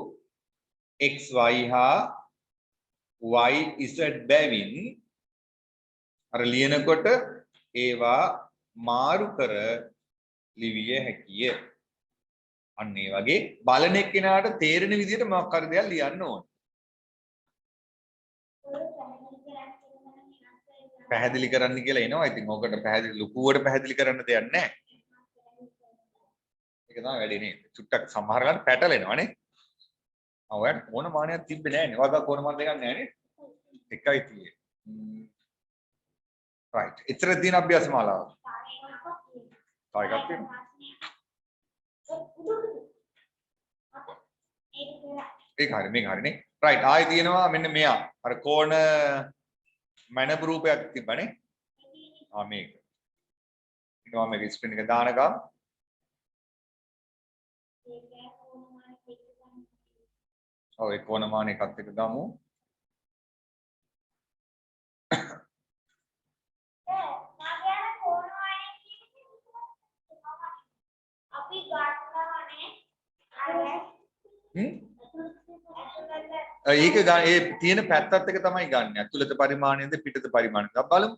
xy හා yz බැවින් අර ලියනකොට ඒවා මාරු කර ලිවිය හැකිය. අන්න ඒ වගේ බලන එක්කෙනාට තේරෙන විදිහට මොකක් හරි දෙයක් ලියන්න ඕනේ. පැහැදිලි කරන්න කියලා එනවා. ඉතින් ඕකට පැහැදිලි ලකුවට පැහැදිලි කරන්න දෙයක් නැහැ. ඒක තමයි වැඩි නේද? චුට්ටක් සමහර ගන්න පැටලෙනවානේ. ඔයාලට ඕන මානයක් තිබ්බේ නැහැ නේ. වගා ඕන මාන දෙයක් නැහැ නේ. එකයි තියෙන්නේ. right. එතර දින අභ්‍යාස මාලාව. තව එකක් තියෙනවා. ඒක හරි මේක හරිනේ රයිට් ආයෙ තියෙනවා මෙන්න මෙයා අර කෝණ මනප රූපයක් තිබ්බනේ මේක ඊනවා මේක ස්ක්‍රීන් එක දානකම් ඔව් ඒ කෝණ මාන එකත් එක්ක ගමු අපි ගන්නවානේ ඒක ඒ තියෙන පැත්තත් එක තමයි ගන්න. ඇතුළත පරිමාණයද පිටත පරිමාණයද. අපි බලමු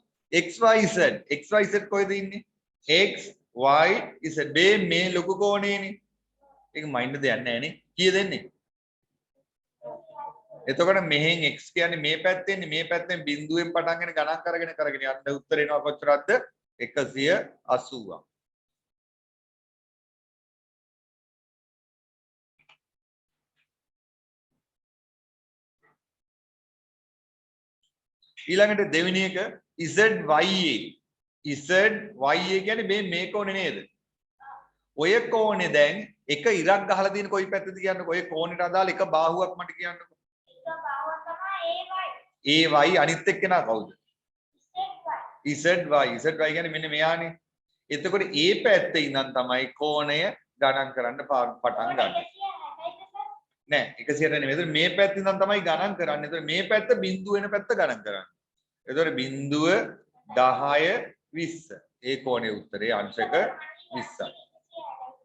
XYZ කොහෙද ඉන්නේ? X Y Z මේ ලොකු කෝණේනේ. ඒක මයින්ඩ් දෙයක් නැහැ නේ. කීය දෙන්නේ? එතකොට මෙහෙන් x කියන්නේ මේ පැත්තෙන්නේ මේ පැත්තෙන් බිඳුවෙන් පටන් ගෙන ගණන් කරගෙන යන්න උත්තර එනවා කොච්චරද? 180ක්. ඊළඟට දෙවෙනි එක ZYA කියන්නේ මේ කෝණේ නේද? ඔය කෝණේ දැන් එක ඉරක් ගහලා තියෙන කොයි පැත්තද කියන්නකො? ඔය කෝණයට අදාළ එක බාහුවක් මට කියන්නකො. එක බාහුවක් තමයි AY. අනිත් එක්කෙනා කවුද? ZY කියන්නේ මෙන්න මෙයානේ. එතකොට ඒ පැත්තේ ඉඳන් තමයි කෝණය ගණන් කරන්න පටන් ගන්න. නෑ 160 නෙමෙයි. එතකොට මේ පැත්තේ ඉඳන් තමයි ගණන් කරන්නේ. එතකොට මේ පැත්ත බිඳුව වෙන පැත්ත ගණන් කරන්නේ. එතකොට බිඳුව 10 20. ඒ කෝණයේ උත්තරේ අංශක 20යි.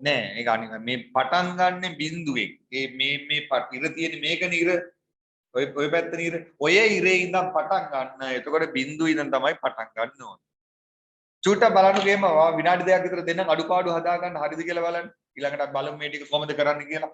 නෑ ඒක අනික මේ පටන් ගන්න බිඳුවෙන්. ඒ මේ ඉර තියෙන මේකනේ ඉර. ඔය පැත්තනේ ඉර. ඔය ඉරේ ඉඳන් පටන් ගන්න. එතකොට බිඳුවේ ඉඳන් තමයි පටන් ගන්න ඕනේ. චූට්ටක් බලන්නකෝ එහෙම විනාඩි දෙකක් විතර දෙන්නම් අඩුපාඩු හදා ගන්න හරිද කියලා බලන්න. ඊළඟට බලමු මේ ටික කොහොමද කරන්න කියලා.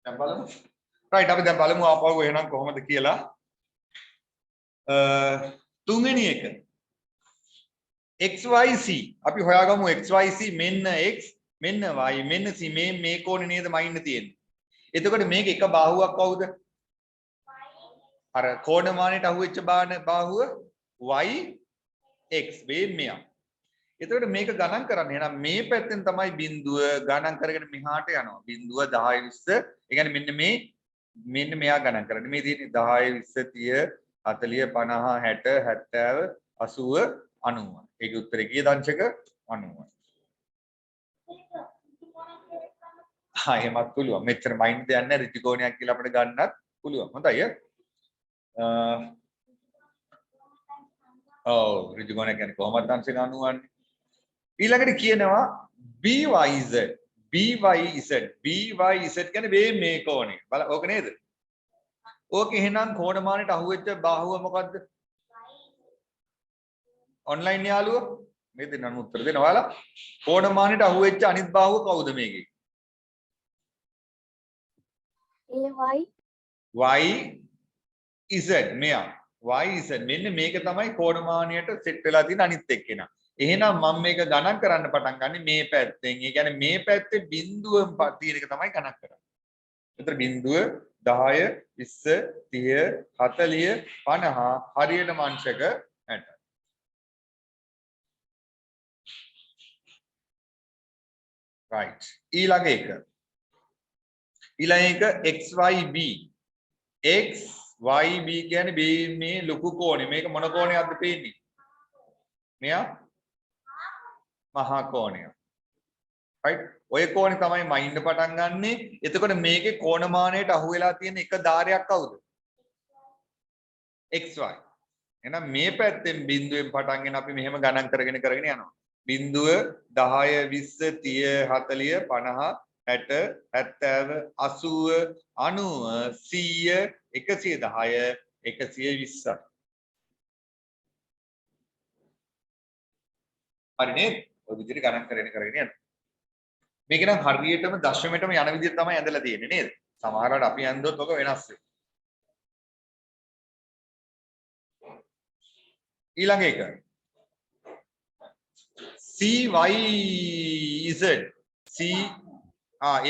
දැන් බලමු. right අපි දැන් බලමු ආපහු එහෙනම් කොහොමද කියලා. තුන්වෙනි එක XYZ අපි හොයාගමු XYZ මෙන්න X මෙන්න Y මෙන්න C මේ කෝණේ නේද මයින්න තියෙන්නේ. එතකොට මේක එක බාහුවක් කවුද? අර කෝණමානයට අහුවෙච්ච බාහුව Y X මේ මෙයා. එතකොට මේක ගණන් කරන්න. එහෙනම් මේ පැත්තෙන් තමයි බිඳුව ගණන් කරගෙන මෙහාට යනවා. බිඳුව 10 20 ඒ කියන්නේ මෙන්න මෙයා ගණන් කරන්නේ. මේ තියෙන්නේ 10 20 30 40 50 60 70 80 90. ඒකේ උත්තරේ කීයද අංශක 90. එහෙමත් පුළුවන්. මෙච්චර මයින්ඩ් දෙයක් නැහැ ඍජු කෝණයක් කියලා අපිට ගන්නත් පුළුවන්. හොඳයි. ඔව් ඍජු කෝණයක් කියන්නේ කොහොමද අංශක 90 වන්නේ? ඊළඟට කියනවා BYZ කියන්නේ මේ කෝණය. බලන්න ඕක නේද? ඕක එහෙනම් කෝණමානයට අහුවෙච්ච බාහුව මොකද්ද? ඔන්ලයින් යාළුවෝ මේ දෙන්නම උත්තර දෙන්න ඔයාලා. කෝණමානයට අහුවෙච්ච අනිත් බාහුව කවුද මේකේ? YZ මෙයා. YZ මෙන්න මේක තමයි කෝණමානයට සෙට් වෙලා තියෙන අනිත් එක්කෙනා. එහෙනම් මම මේක ගණන් කරන්න පටන් ගන්න මේ පැත්තෙන්. ඒ කියන්නේ මේ පැත්තේ බිඳුවෙන් තියෙන එක තමයි ගණන් කරන්නේ. එතන බිඳුව 10 20 30 40 50 හරියටම අංශක 60. right. ඊළඟ එක XYB. XYB කියන්නේ මේ ලොකු කෝණය. මේක මොන කෝණයක්ද පේන්නේ? මෙයා මහා කෝණය. right. ඔය කෝණේ තමයි මයින්ඩ් පටන් ගන්නෙ. එතකොට මේකේ කෝණමානයට අහු වෙලා තියෙන එක ධාරයක් කවුද? XY. එහෙනම් මේ පැත්තෙන් බිඳුවෙන් පටන්ගෙන අපි මෙහෙම ගණන් කරගෙන යනවා. බිඳුව 10 20 30 40 50 60 70 80 90 110 120. හරි නේද? ඔය විදිහට ගණන් කරගෙන යනවා. මේක නම් හරියටම දශමයටම යන විදිහ තමයි ඇඳලා තියෙන්නේ නේද? සමහරවිට අපි ඇඳුවොත් ඔක වෙනස් වෙයි. ඊළඟ එක CYZ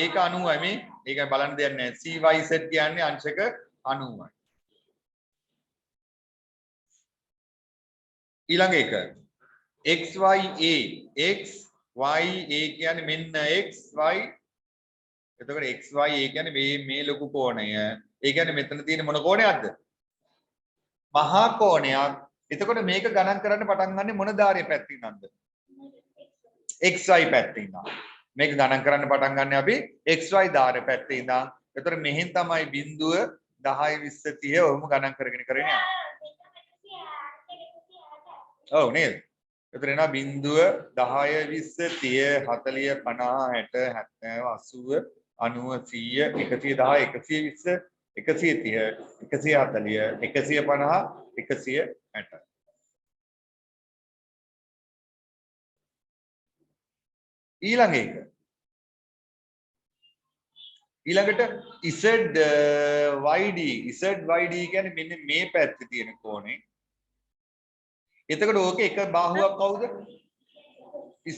ඒක 90යි මේ. ඒක බලන්න දෙයක් නැහැ. CYZ කියන්නේ අංශක 90යි. ඊළඟ එක XYA කියන්නේ මෙන්න XY. එතකොට XYA කියන්නේ මේ ලොකු කෝණය. ඒ කියන්නේ මෙතන තියෙන මොන කෝණයක්ද? මහා කෝණයක්. එතකොට මේක ගණන් කරන්න පටන් ගන්නේ මොන ධාරයේ පැත්තෙන් ඉඳන්ද? XY පැත්තෙන් ඉඳන්. මේක ගණන් කරන්න පටන් ගන්න අපි XY ධාරයේ පැත්තේ ඉඳන්. එතකොට මෙහෙන් තමයි බිඳුව 10 20 30 ඔහොම ගණන් කරගෙන යනවා. ඔව් නේද? එතන එනවා බිඳුව 10 20 30 40 50 60 70 80 90 110 120 130 140 150 160. ඊළඟට ZYD කියන්නේ මෙන්න මේ පැත්තේ තියෙන කෝණේ. එතකොට ඕකේ එක බාහුවක් කවුද?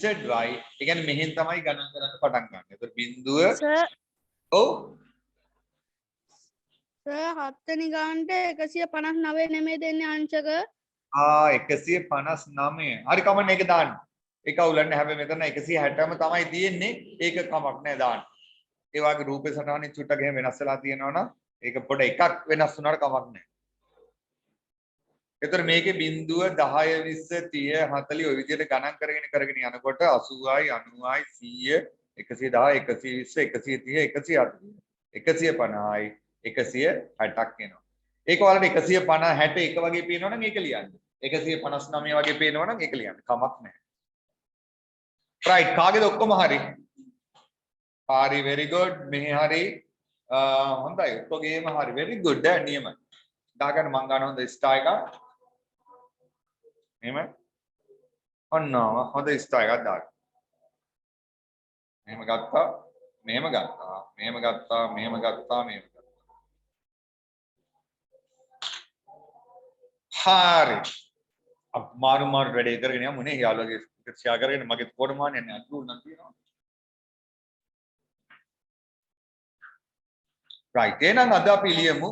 ZY. ඒ කියන්නේ මෙහෙන් තමයි ගණන් කරන්න පටන් ගන්න. එතකොට බිඳුව ඔව් සර් 7 වෙනි ගානට 159 නෙමෙයි දෙන්නේ අංශක 159. හරි කමන්න ඒක දාන්න. ඒක අවුලන්නේ හැබැයි මෙතන 160ම තමයි තියෙන්නේ. ඒක කමක් නැහැ දාන්න. ඒ වගේ රූපේ සටහනේ චුට්ටක් එහෙම වෙනස් වෙලා තියෙනවා නම් ඒක පොඩ එකක් වෙනස් වුණාට කමක් නැහැ. එතකොට මේකේ බිඳුව 10 20 30 40 ඔය විදිහට ගණන් කරගෙන යනකොට 80යි 90යි 100 110 120 130 140 150යි 160ක් එනවා. ඒක වලට 150 60 එක වගේ පේනවනම් ඒක ලියන්න. 159 වගේ පේනවනම් ඒක ලියන්න. කමක් නැහැ. right කාගේද ඔක්කොම හරි? හරි very good. මෙහි හරි. හොඳයි. ඔක්කොගේම හරි. very good. දැන් නියම. දාගන්න මං ගන්න හොඳ ස්ටාර් එකක්. එහෙම. ඔන්න හොඳ ස්ටාර් එකක් දාගන්න. එහෙම ගත්තා. මෙහෙම ගත්තා. මෙහෙම ගත්තා. මෙහෙම ගත්තා. මෙහෙම ගත්තා. හරි. මාරු වැඩේ කරගෙන යමු නේ යාළුවගේ ෂෙයා කරගෙන මගේ කොටමානේ නැහැ අතුල් නම් තියෙනවා. right එහෙනම් අද අපි ලියමු.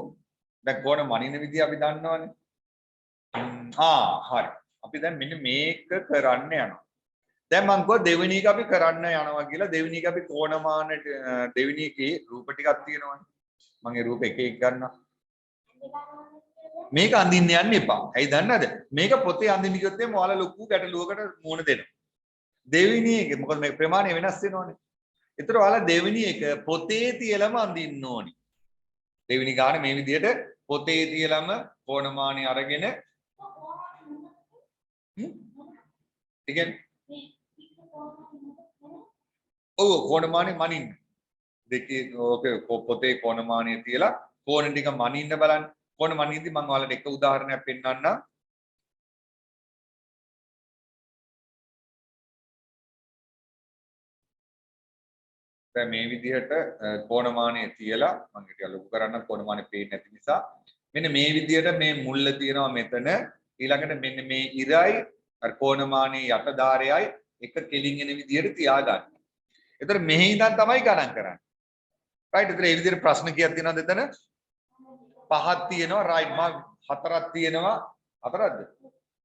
දැන් කොන මනින විදිය අපි දන්නවනේ. හරි. අපි දැන් මෙන්න මේක කරන්න යනවා. දැන් මම කිව්වා දෙවෙනි එක අපි කරන්න යනවා කියලා. දෙවෙනි එක අපි කොණමාන දෙවෙනි එකේ රූප ටිකක් තියෙනවානේ. මම ඒ රූප එක එක ගන්නවා. මේක අඳින්න යන්න එපා. ඇයි දන්නවද? මේක පොතේ අඳින්න ගියොත් එimhe ඔයාලා ලොකු ගැටලුවකට මුහුණ දෙනවා. දෙවෙනි එක මොකද මේ ප්‍රමාණය වෙනස් වෙනවනේ. ඒතර ඔයාලා දෙවෙනි එක පොතේ තියලම අඳින්න ඕනේ. දෙවෙනි ගාන මේ විදිහට පොතේ තියලම කොණමානි අරගෙන ඔව් කොණමානි මනින්න. දෙකේ ඕකේ පොතේ කොණමානිය තියලා කොණ ටික මනින්න බලන්න. කොණ මනින්දි මම ඔයාලට එක උදාහරණයක් පෙන්නන්නම්. දැන් මේ විදිහට කොණමානිය තියලා මම ටික ලොකු කරන්න කොණමානිය පේන්නේ නැති නිසා මෙන්න මේ විදිහට මේ මුල්ල තියෙනවා මෙතන ඊළඟට මෙන්න මේ ඉරයි අර කොණමානිය යට ධාරයයි එක කෙලින් එන විදිහට තියාගන්න. ඒතර මෙහි ඉඳන් තමයි ගණන් කරන්නේ. රයිට් ඒතර මේ විදිහට ප්‍රශ්න කීයක් තියෙනවද එතන? පහක් තියෙනවා රයිට් මම හතරක් තියෙනවා හතරක්ද?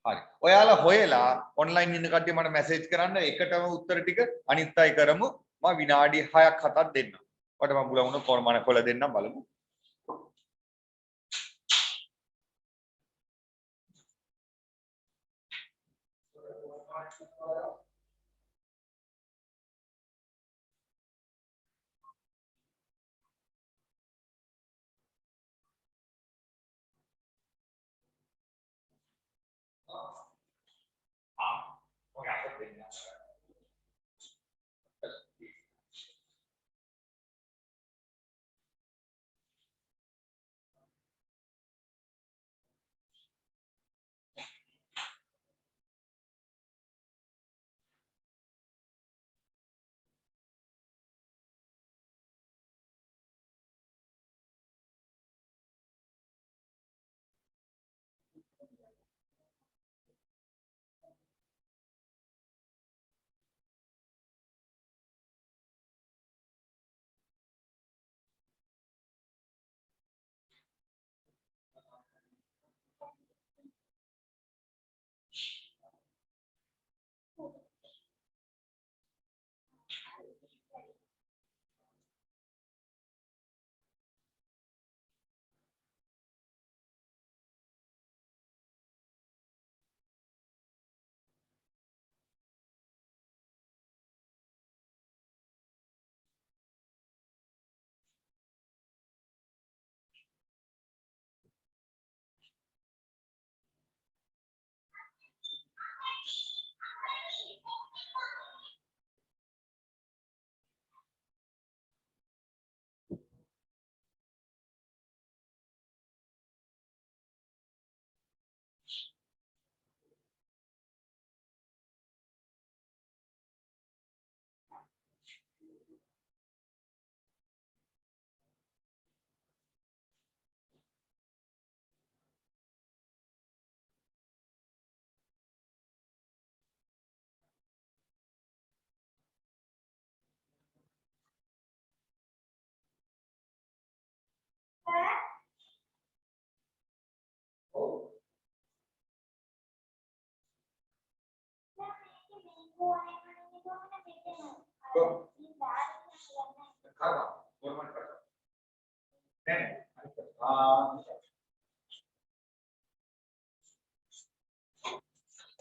හරි. ඔයාලා හොයලා ඔන්ලයින් ඉන්න කට්ටිය මට මැසේජ් කරන්න එකටම උත්තර ටික අනිත් අය කරමු. මම විනාඩි 6ක් 7ක් දෙන්නම්. ඔයාලට මම බුලවුන කොරමාන කොළ දෙන්නම් බලමු.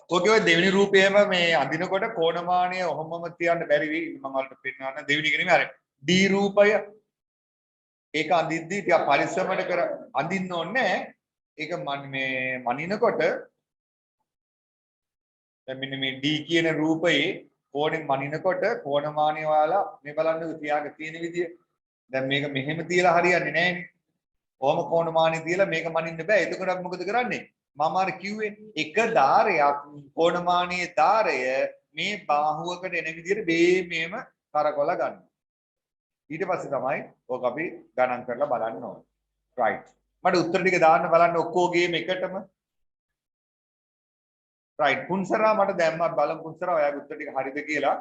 ඔකේ ඔය දෙවෙනි රූපයේම මේ අඳිනකොට කොණමානිය ඔහොමම තියන්න බැරි වෙයි මම වලට පෙන්නන්න දෙවෙනි එක නෙමෙයි අර D රූපය ඒක අඳිද්දී ටික පරිස්සමට කර අඳින්න ඕනේ ඒක මේ මනිනකොට දැන් මෙන්න මේ D කියන රූපයේ කොණෙන් මනිනකොට කොණමානිය ඔයාලා මේ බලන්න තියාගෙන තියෙන විදිය දැන් මේක මෙහෙම තියලා හරියන්නේ නැහැ නේ. ඔහොම කොණමානිය තියලා මේක මනින්න බෑ. එතකොට මොකද කරන්නේ? මම අර කිව්වේ එක ධාරයක් කොණමානියේ ධාරය මේ බාහුවකට එන විදිහට මේම කරකවලා ගන්න. ඊට පස්සේ තමයි ඕක අපි ගණන් කරලා බලන්න ඕනේ. right. මට උත්තර ටික දාන්න බලන්න ඔක්කොගේම එකටම. right. පුන්සරා මට දැම්මත් බලමු පුන්සරා ඔයාගේ උත්තර ටික හරිද කියලා.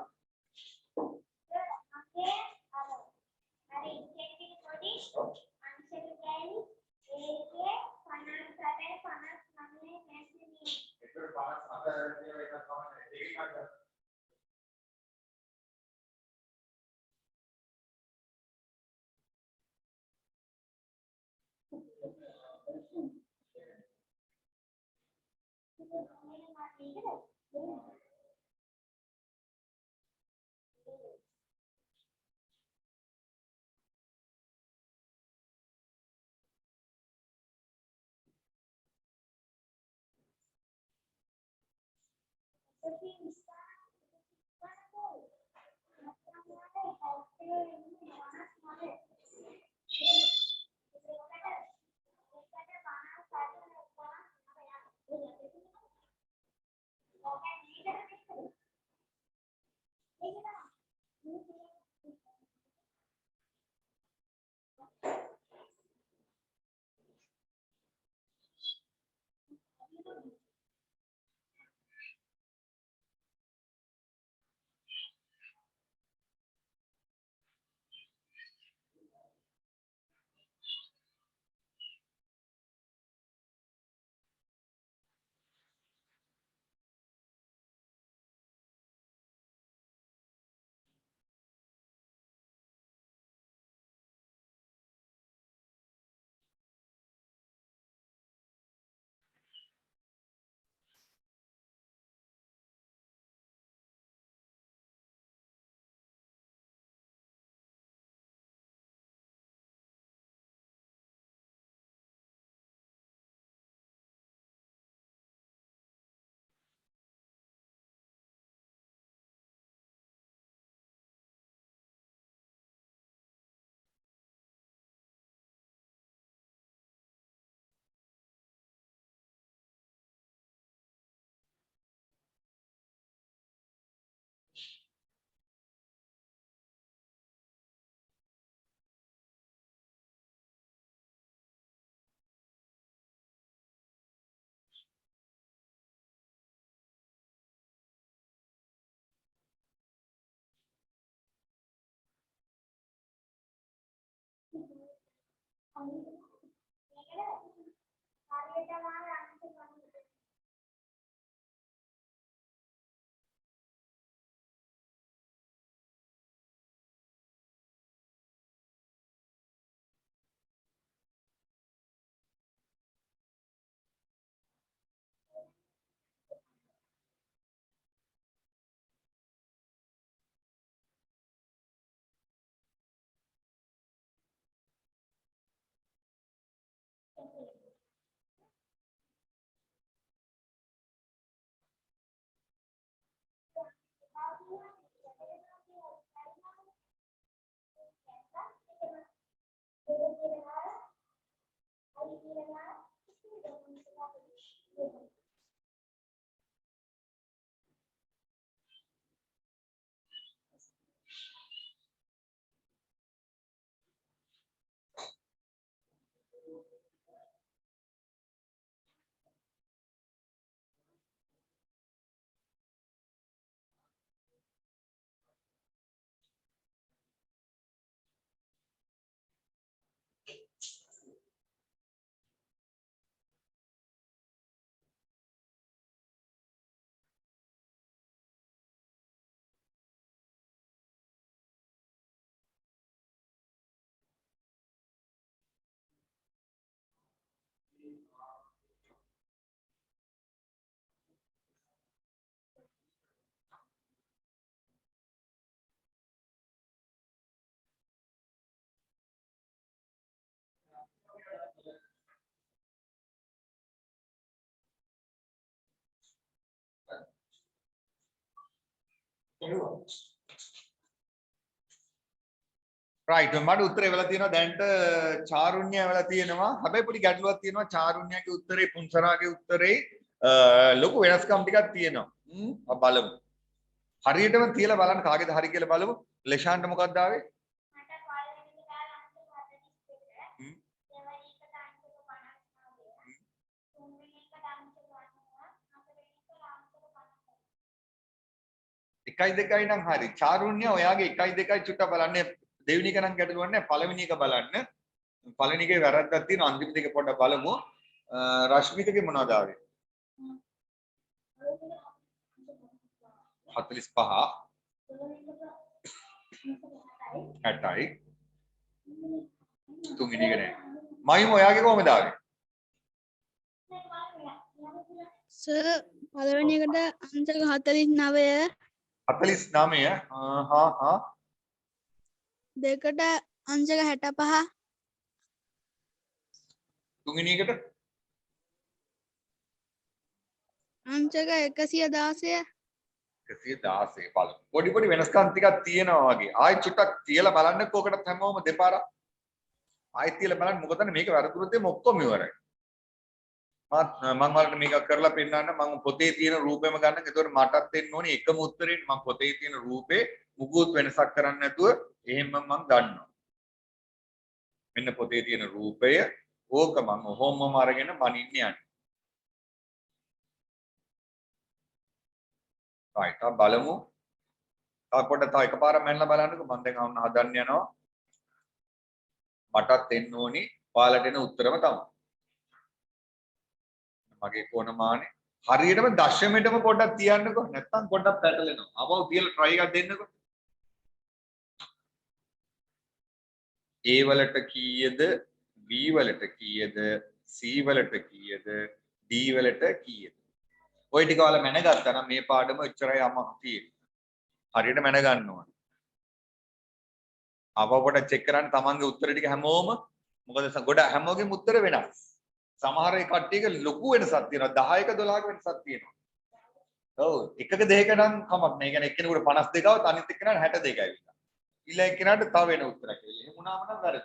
right මට උත්තරේ වෙලා තියෙනවා දැන්ට චාරුණ්‍ය වෙලා තියෙනවා හැබැයි පොඩි ගැටලුවක් තියෙනවා චාරුණ්‍යගේ උත්තරේ පුන්සරාගේ උත්තරේ ලොකු වෙනස්කම් ටිකක් තියෙනවා බලමු හරියටම තියලා බලන්න කාගේද හරි කියලා බලමු ලෙෂාන්ට මොකක්ද ආවේ එකයි දෙකයි නම් හරි. චාරුණ්‍ය ඔයාගේ එකයි දෙකයි චුට්ටක් බලන්න. දෙවෙනි එක නම් ගැටලුවක් නැහැ. පළවෙනි එක බලන්න. පළවෙනි එකේ වැරද්දක් තියෙනවා. අන්තිම දෙක පොඩ්ඩක් බලමු. රශ්මිකගේ මොනවද ආවේ? 45 60යි තුන්වෙනි එක නෑ. මයිම ඔයාගේ කොහමද ආවේ? සර් පළවෙනි එකට අංශක 49 49 හා දෙකට අංශක 65 තුන්වෙනි එකට අංශක 116 116 බලමු. පොඩි පොඩි වෙනස්කම් ටිකක් තියෙනවා වගේ. ආයෙ චුට්ටක් තියලා බලන්න කොකටත් හැමෝම දෙපාරක්. ආයෙත් තියලා බලන්න මොකද මේක වැරදුනොත් එම ඔක්කොම ඉවරයි. මම වලට මේක කරලා පෙන්නන්න මම පොතේ තියෙන රූපෙම ගන්න. ඒතකොට මටත් එන්න ඕනේ එකම උත්තරේ. මම පොතේ තියෙන රූපේ මුකුත් වෙනසක් කරන්නේ නැතුව එහෙම මම ගන්නවා. මෙන්න පොතේ තියෙන රූපය ඕක මම ඔහොමම අරගෙන මනින්න යන්නේ. right බලමු. තව පොඩ්ඩක් තව එකපාරක් මැනලා බලන්නකෝ. මම දැන් ආවන හදන්න යනවා. මටත් එන්න ඕනේ ඔයාලට එන උත්තරම තමයි. මගේ කොනමානේ හරියටම දශමෙටම පොඩ්ඩක් තියන්නකෝ. නැත්තම් පොඩ්ඩක් පැටලෙනවා. ආවව තියලා try එකක් දෙන්නකෝ. A වලට කීයද? B වලට කීයද? C වලට කීයද? D වලට කීයද? ඔය ටික ඔයාලා මැනගත්තා නම් මේ පාඩම එච්චරයි අමාරු තියෙන්නේ. හරියට මැන ගන්න ඕනේ. ආවව පොඩ්ඩක් චෙක් කරන්න තමන්ගේ උත්තර ටික හැමෝම. මොකද ගොඩ හැමෝගෙම උත්තර වෙනස්. සමහර ඒ කට්ටියක ලොකු වෙනසක් තියෙනවා 10ක 12ක වෙනසක් තියෙනවා. ඔව් එකක දෙකක නම් කමක් නෑ. ඒ කියන්නේ එක්කෙනෙකුට 52 આવත් අනිත් එක්කෙනාට 62යි විතර. ඊළඟ එක්කෙනාට තව වෙන උත්තරයක් එන්නේ. එහෙම වුණාම නම් වැරදි.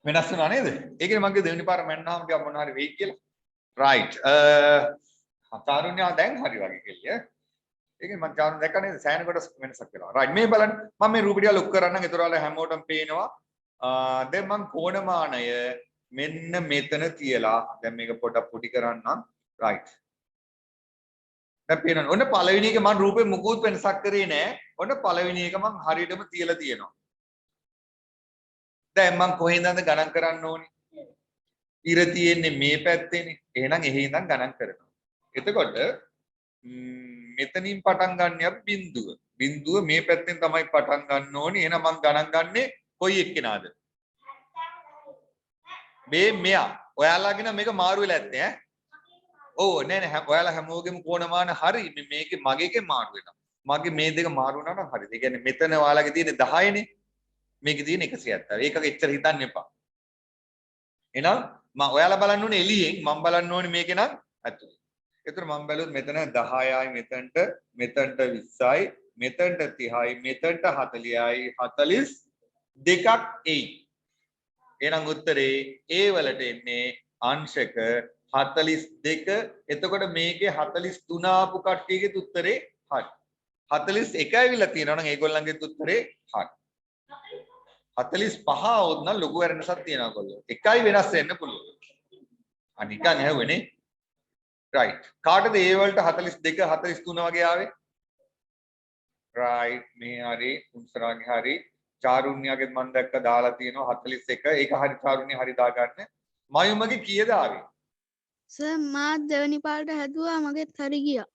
වෙනස් වෙනා නේද? ඒකනේ මගේ දෙවෙනි පාර මැන්නාම ටික මොන හරි වෙයි කියලා. right. හතරුණ්‍ය දැන් හරි වගේ කෙල්ලිය. ඒකේ මම චාරුණ දැක්ක නේද? සෑහෙන කොට වෙනසක් වෙනවා. right. මේ බලන්න. මම මේ රූප ටික ලොක් කරන්නම්. ඒතර වල හැමෝටම පේනවා. දැන් මම කෝණමානය මෙන්න මෙතන තියලා දැන් මේක පොඩක් පොඩි කරන්නම් right දැන් පේනවනේ ඔන්න පළවෙනි එක මම රූපේ මුකුත් වෙනසක් කරේ නෑ ඔන්න පළවෙනි එක මම හරියටම තියලා තියෙනවා දැන් මම කොහෙන්ද ගණන් කරන්න ඕනේ ඉර තියෙන්නේ මේ පැත්තේනේ එහෙනම් එහේ ඉඳන් ගණන් කරනවා එතකොට මෙතනින් පටන් ගන්න අපි බිඳුව බිඳුව මේ පැත්තෙන් තමයි පටන් ගන්න ඕනේ එහෙනම් මම ගණන් ගන්නේ කොයි එක්කෙනාද මේ මෙයා ඔයාලාගෙන මේක මාරු වෙලා ඇත්තේ ඈ ඔව් නෑ නෑ ඔයාලා හැමෝගෙම කෝණමාන හරි මේකේ මගේ එකේ මාරු වෙනවා මගේ මේ දෙක මාරු වුණා නම් හරිද ඒ කියන්නේ මෙතන ඔයාලගේ තියෙන්නේ 10 නේ මේකේ තියෙන 170 ඒකක එච්චර හිතන්න එපා එහෙනම් මම ඔයාලා බලන්න ඕනේ එළියෙන් මම බලන්න ඕනේ මේකේ නම් ඇතුලේ ඒතර මම බැලුවොත් මෙතන 10යි මෙතනට 20යි මෙතනට 30යි මෙතනට 40යි 42ක් එයි එහෙනම් උත්තරේ A වලට එන්නේ අංශක 42 එතකොට මේකේ 43 ආපු කට්ටියගේ උත්තරේ හරි 41 ඇවිල්ලා තියෙනවා නම් ඒගොල්ලන්ගේ උත්තරේ හරි 45 આવොත් නම් ලොකු වෙනසක් තියෙනවා කොල්ලෝ එකයි වෙනස් වෙන්න පුළුවන් අනිකන් ඇහුවනේ right කාටද A වලට 42 43 වගේ ආවේ right මේ හරි උන්සරාගේ හරි චාරුණ්‍යගේ මම දැක්ක දාලා තියෙනවා 41 ඒක හරි චාරුණ්‍ය හරි දාගන්න මයුමගේ කීයද ආවේ සර් මා දෙවෙනි පාරට හැදුවා මගෙත් හරි ගියා.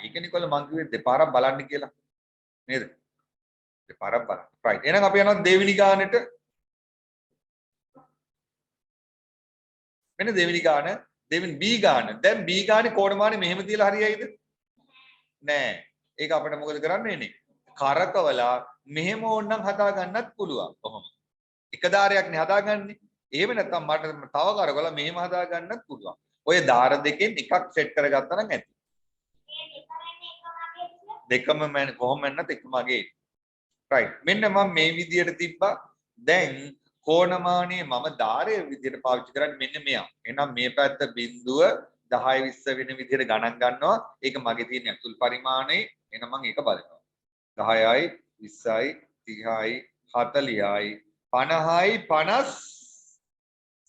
ඒකනේ කොල්ල මං කිව්වේ දෙපාරක් බලන්න කියලා. නේද? දෙපාරක් බලන්න. right. එහෙනම් අපි යනවා දෙවෙනි ගානට. මෙන්න දෙවෙනි ගාන, දෙවෙනි B ගාන. දැන් B ගානේ කෝණමානේ මෙහෙම තියලා හරියයිද? නෑ. ඒක අපිට මොකද කරන්න වෙන්නේ? කරකවලා මෙහෙම ඕනනම් හදා ගන්නත් පුළුවන්. කොහොම? එක ධාරයක්නේ හදාගන්නේ. එහෙම නැත්නම් මට තව කරකවලා මෙහෙම හදා ගන්නත් පුළුවන්. ඔය ධාර දෙකෙන් එකක් සෙට් කරගත්තා නම් ඇති. දෙකම මම කොහොම වෙන්නත් එකම අගේ. right. මෙන්න මම මේ විදියට තිබ්බා. දැන් කෝණමානයේ මම ධාරයේ විදියට පාවිච්චි කරන්නේ මෙන්න මෙයා. එහෙනම් මේ පැත්ත බිඳුව 10 20 වෙන විදියට ගණන් ගන්නවා. ඒක මගේ තියෙන අතුල් පරිමාණය. එහෙනම් මම ඒක බලනවා. 10යි 20යි 30යි 40යි 50යි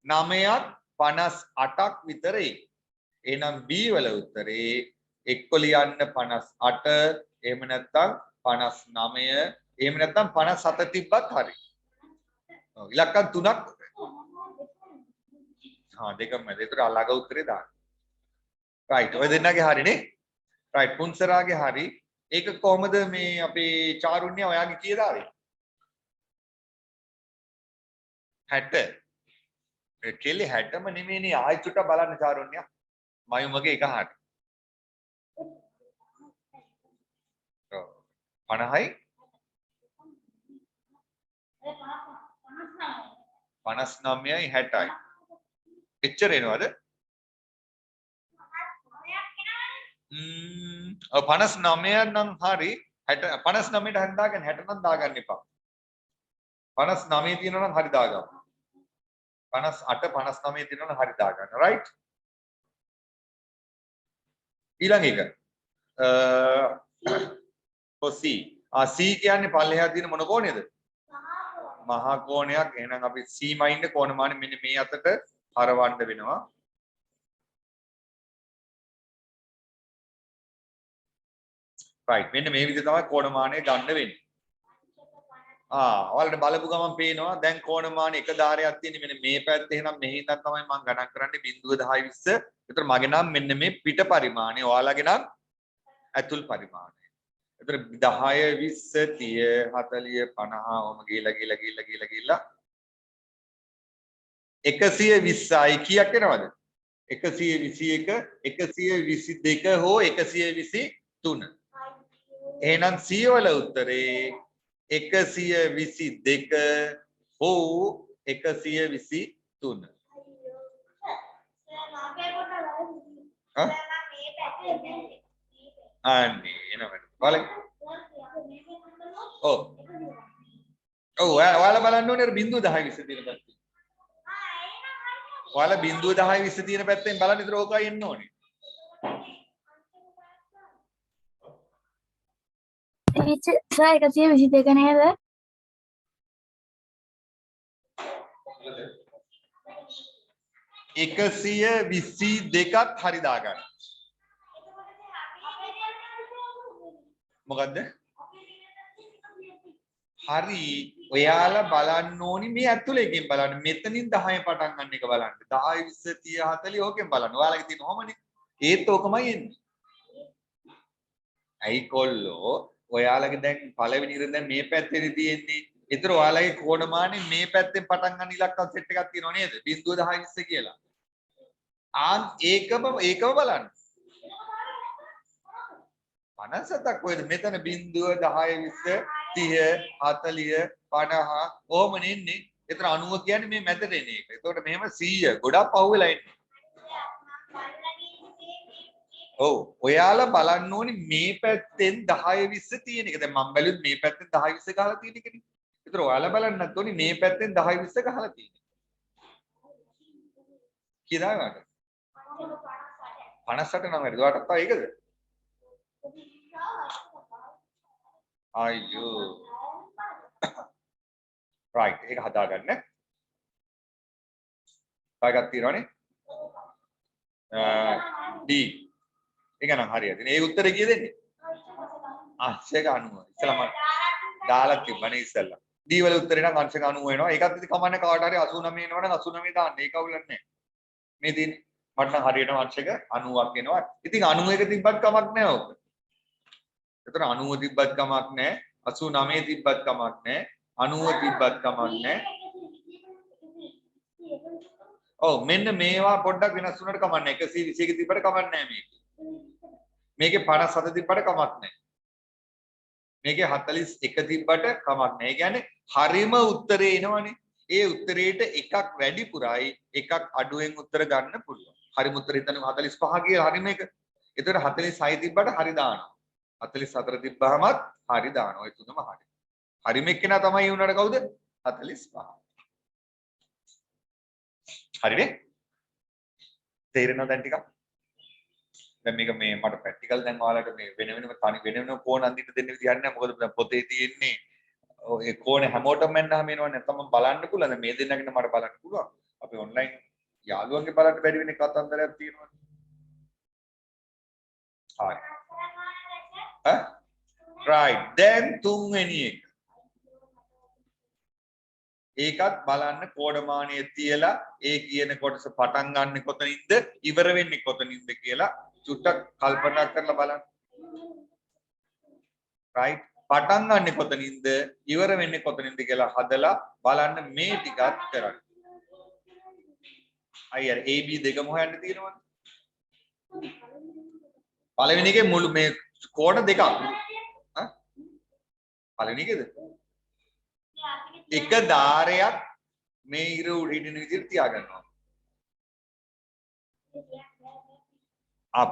59ක් 58ක් විතරයි. එහෙනම් B වල උත්තරේ එක්ක ලියන්න 58 එහෙම නැත්නම් 59 එහෙම නැත්නම් 57 තිබ්බත් හරි. ඔව් ඉලක්කම් තුනක් දෙකම මැද. ඒතර අලග උත්තරේ දාන්න. right ඔය දෙන්නගේ හරිනේ. right පුන්සරාගේ හරි. ඒක කොහමද මේ අපේ චාරුණ්‍ය ඔයාගේ කීයද ආවේ? 60. ඒ කෙලි 60ම නෙමෙයිනේ ආයි චුට්ටක් බලන්න චාරුණ්‍ය. මයුමගේ එක හරි. 50යි 59යි 60යි. එච්චර එනවද? 59 නම් හරි 60 59ට හරි දාගන්න 60 නම් දාගන්න එපා. 59 තියෙනවා නම් හරි දාගන්න. 58 59 තියෙනවා නම් හරි දාගන්න. right? ඊළඟ එක. C. C කියන්නේ පල්ලෙහා තියෙන මොන කෝණයද? මහා කෝණයක්. එහෙනම් අපි C මයින්ඩ් කෝණමානෙ මෙන්න මේ අතට හරවන්න වෙනවා. right. මෙන්න මේ විදිහ තමයි කෝණමානය ගන්න වෙන්නේ. ඔයාලට බලපු ගමන් පේනවා දැන් කෝණමාන එක ධාරයක් තියෙන්නේ මෙන්න මේ පැත්තේ. එහෙනම් මෙහි ඉඳන් තමයි මම ගණන් කරන්නේ 0.10 20. ඒතර මගේ නම් මෙන්න මේ පිට පරිමාණය. ඔයාලගේ නම් ඇතුල් පරිමාණය. ඒතර 10 20 30 40 50 ඔම ගිහිලා 120යි කීයක් එනවද? 121 122 හෝ 123. එහෙනම් C වල උත්තරේ 122 හෝ 123. අනේ එනවද? බලන්න. ඔව් ඔයාලා බලන්න ඕනේ 0.10 20 තියෙන පැත්තේ. ඔයාලා 0.10 20 තියෙන පැත්තෙන් බලන්න ඉතින් ඕකයි එන්න ඕනේ. සර් 122 නේද? 122ත් හරි දාගන්න. මොකද්ද? හරි ඔයාලා බලන්න ඕනි මේ ඇතුලේ එකෙන් බලන්න. මෙතනින් 10 පටන් ගන්න එක බලන්න. 10 20 30 40 ඕකෙන් බලන්න. ඔයාලගේ තියෙන ඔහමනේ. ඒත් ඕකමයි එන්නේ. ඇයි කොල්ලෝ ඔයාලගේ දැන් පළවෙනි ඉර දැන් මේ පැත්තේදී තියෙන්නේ. ඒතර ඔයාලගේ කෝණමානේ මේ පැත්තෙන් පටන් ගන්න ඉලක්ක සෙට් එකක් තියෙනව නේද? 0 10 20 කියලා. ඒකම බලන්න. 57ක් කොහෙද? මෙතන 0 10 20 30 40 50 ඕමනේ ඉන්නේ. ඒතර 90 කියන්නේ මේ මැදට එන එක. ඒතකොට මෙහෙම 100 ගොඩක් පහුවෙලා ඉන්නේ. ඔව් ඔයාලා බලන්න ඕනේ මේ පැත්තෙන් 10 20 තියෙන එක. දැන් මම බැලුවොත් මේ පැත්තෙන් 10 20 ගහලා තියෙන එකනේ. ඒතර ඔයාලා බලන්නත් ඕනේ මේ පැත්තෙන් 10 20 ගහලා තියෙන. කීයද ආවද? 58 නම් හරි. ඔයාලට තව ඒකද? අයියෝ. right ඒක හදාගන්න. කාගක් තියෙනවනේ? D. ඒක නම් හරියට. ඒ උත්තරේ කීයද දෙන්නේ? අංශක 90. ඉස්සලම දාලා තිබ්බනේ ඉස්සල්ලා. D වල උත්තරේ නම් අංශක 90 වෙනවා. ඒකත් ඉතින් කමන්නේ කාට හරි 89 එනවා නම් 89 දාන්න. ඒක අවුලක් නැහැ. මේ තියෙන්නේ මට නම් හරියටම අංශක 90ක් එනවා. ඉතින් 91 තිබ්බත් කමක් නැහැ ඔක. එතන 90 තිබ්බත් කමක් නැහැ. 89 තිබ්බත් කමක් නැහැ. 90 තිබ්බත් කමක් නැහැ. ඔව් මෙන්න මේවා පොඩ්ඩක් වෙනස් වුණාට කමක් නැහැ. 121 තිබ්බට කමක් නැහැ මේක. මේකේ 57 තිබ්බට කමක් නැහැ. මේකේ 41 තිබ්බට කමක් නැහැ. ඒ කියන්නේ හරිම උත්තරේ එනවනේ. ඒ උත්තරේට එකක් වැඩිපුරයි එකක් අඩුවෙන් උත්තර ගන්න පුළුවන්. හරිම උත්තර හිතන්න 45 කියලා හරිම එක. ඒතර 46 තිබ්බට හරි දානවා. 44 තිබ්බහමත් හරි දානවා. ඒ තුනම හරි. හරිම එක්කෙනා තමයි වුණාට කවුද? 45. හරිනේ? තේරෙනවද දැන් ටිකක්? දැන් මේක මේ මට ප්‍රැක්ටිකල් දැන් ඔයාලට මේ වෙන වෙනම කෝණ අඳින්න දෙන්න විදිහක් නැහැ. මොකද දැන් පොතේ තියෙන්නේ ඒ කෝණ හැමෝටම මන්නාම එනවනේ. නැත්නම් මම බලන්න පුළුවන්. මේ දෙන්නකට මට බලන්න පුළුවන්. අපි ඔන්ලයින් යාළුවන්ගේ බලන්න බැරි වෙන කතන්දරයක් තියෙනවා. හරි. right then තුන්වෙනි එක. ඒකත් බලන්න කෝඩමානිය තියලා ඒ කියන කොටස පටන් ගන්න කොතනින්ද ඉවර වෙන්නේ කොතනින්ද කියලා චුට්ටක් කල්පනා කරලා බලන්න. right පටන් ගන්න කොතනින්ද ඉවර වෙන්නේ කොතනින්ද කියලා හදලා බලන්න මේ ටිකත් කරන්න. අයියර AB දෙකම හොයන්න තියෙනවනේ. පළවෙනි එකේ මුළු මේ කෝණ දෙකක්. පළවෙනි එකේද? එක ධාරයක් මේ ඉර උඩ හිටින විදිහට තියාගන්නවා.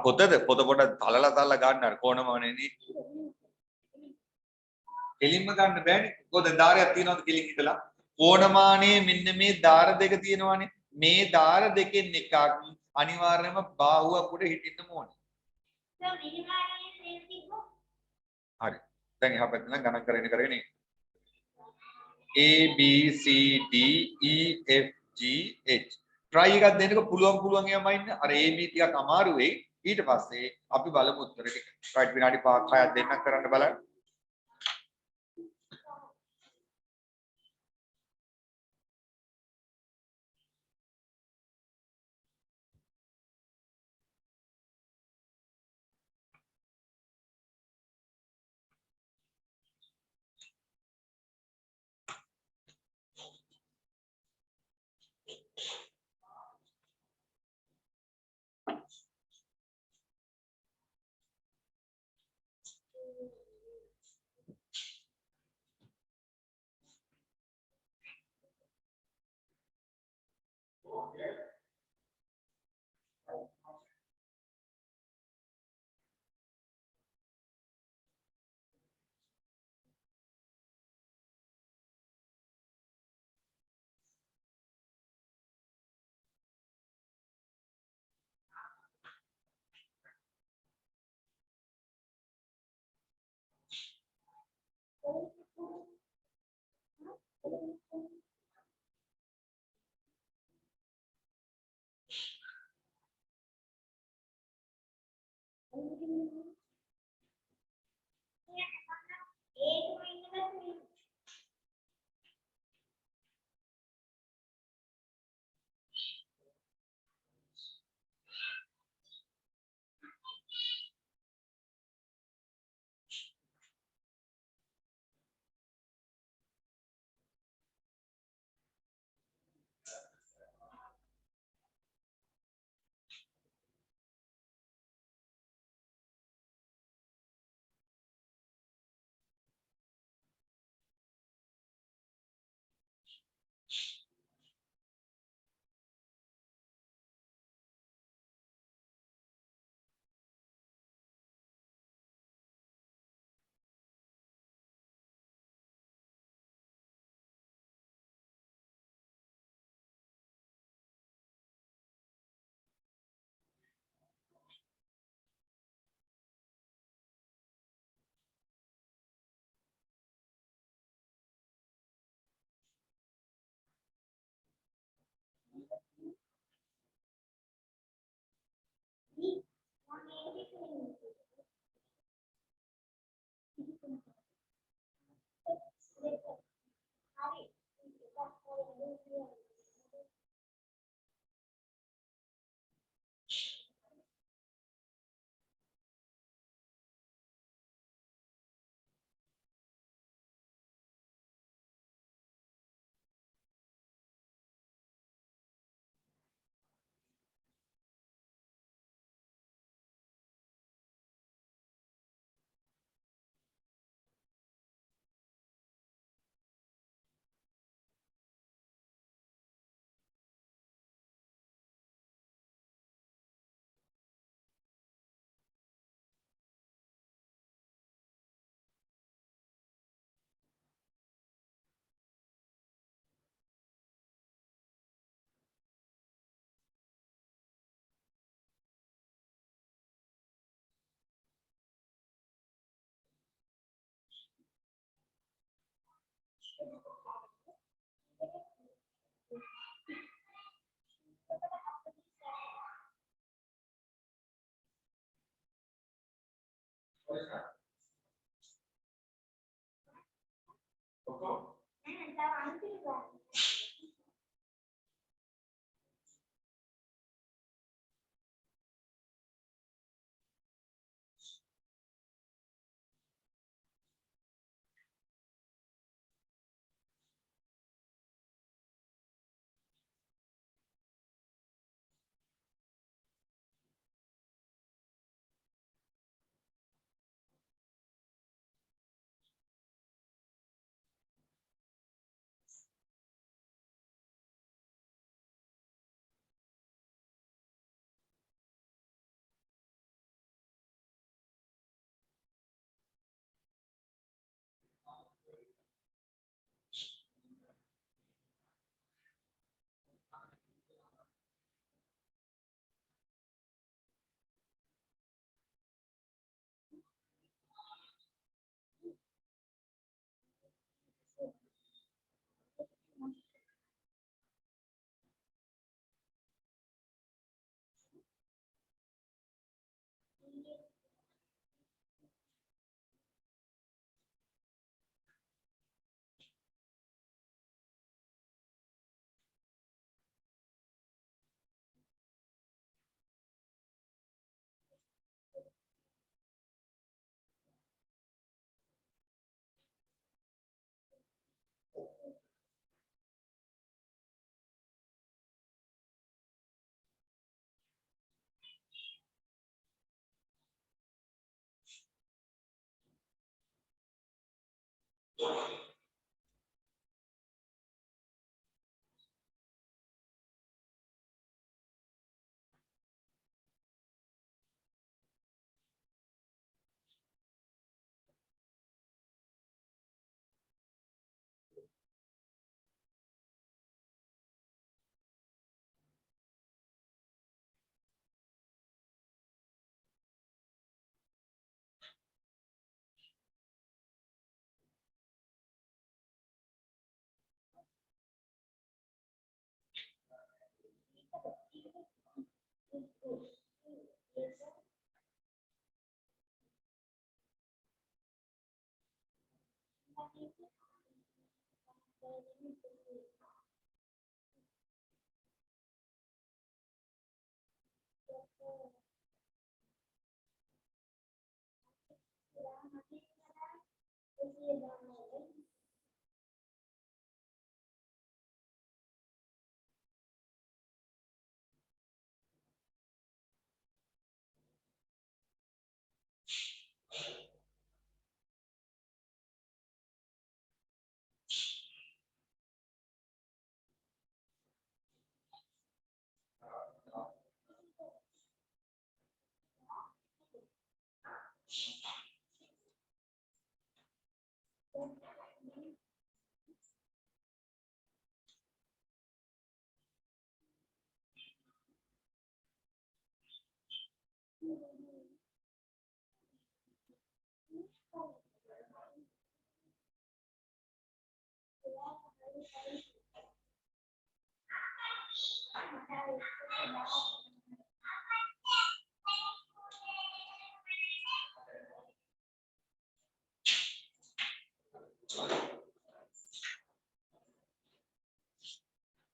පොත පොඩ තලලා ගන්න අර කෝණමානෙනේ. කෙලින්ම ගන්න බෑනේ. කොහොද ධාරයක් තියනවද කෙලින් හිටලා? කෝණමානයේ මෙන්න මේ ධාර දෙක තියෙනවානේ. මේ ධාර දෙකෙන් එකක් අනිවාර්යයෙන්ම බාහුවක් උඩ හිටින්න ඕනේ. හරි. දැන් එහා පැත්තෙන් ගණන් කරගෙන A B C D E F G H try එකක් දෙන්නක පුළුවන් ඒවාම ඉන්න අර A B ටිකක් අමාරු වෙයි ඊට පස්සේ අපි බලමු උත්තර ටික right විනාඩි 5ක් 6ක් දෙන්නක් කරන්න බලන්න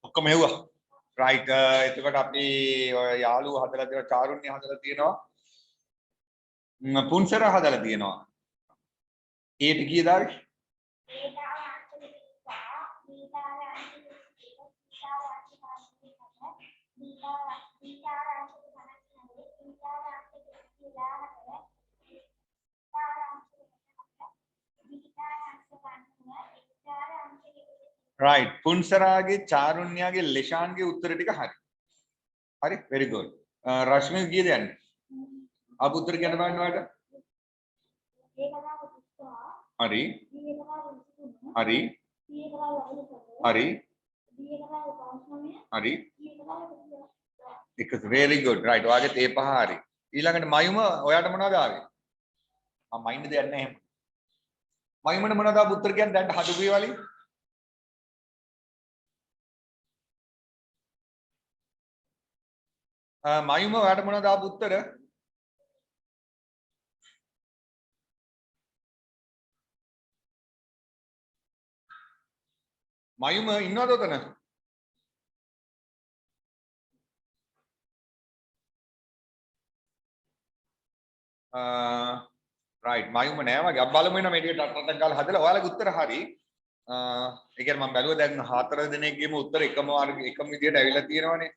ඔක්කොම එව්වා රයිට් එතකොට අපි ඔය යාළුවෝ හදලා තියෙනවා චාරුණ්‍ය හදලා තියෙනවා පුන්සර හදලා තියෙනවා ඒට කීයද ආවේ right පුන්සරාගේ චාරුණ්‍යගේ ලෙෂාන්ගේ උත්තර ටික හරි හරි very good රශ්මි කීයද යන්නේ ආපු උත්තර කියන්න බලන්න ඔයාලට හරි හරි හරි හරි එක very good right ඔයාගේ තේ පහ හරි ඊළඟට මයුම ඔයාට මොනවද ආවේ මයින්ඩ් දෙයක් නැහැ එහෙම මයුමට මොනවද ආපු උත්තර කියන්නේ දැන් හදපු ඒවාලින් මයුම ඔයාට මොනවද ආපු උත්තර? මයුම ඉන්නවද උතන? රයිට් මයුම නෑ වගේ. අපි බලමු එන මේ ටික ටක් ගාලා හදලා ඔයාලගේ උත්තර හරි. ඒ කියන්නේ මම බැලුවා දැන් හතර දිනේකෙම උත්තර එකම විදියට ඇවිල්ලා තියෙනවනේ.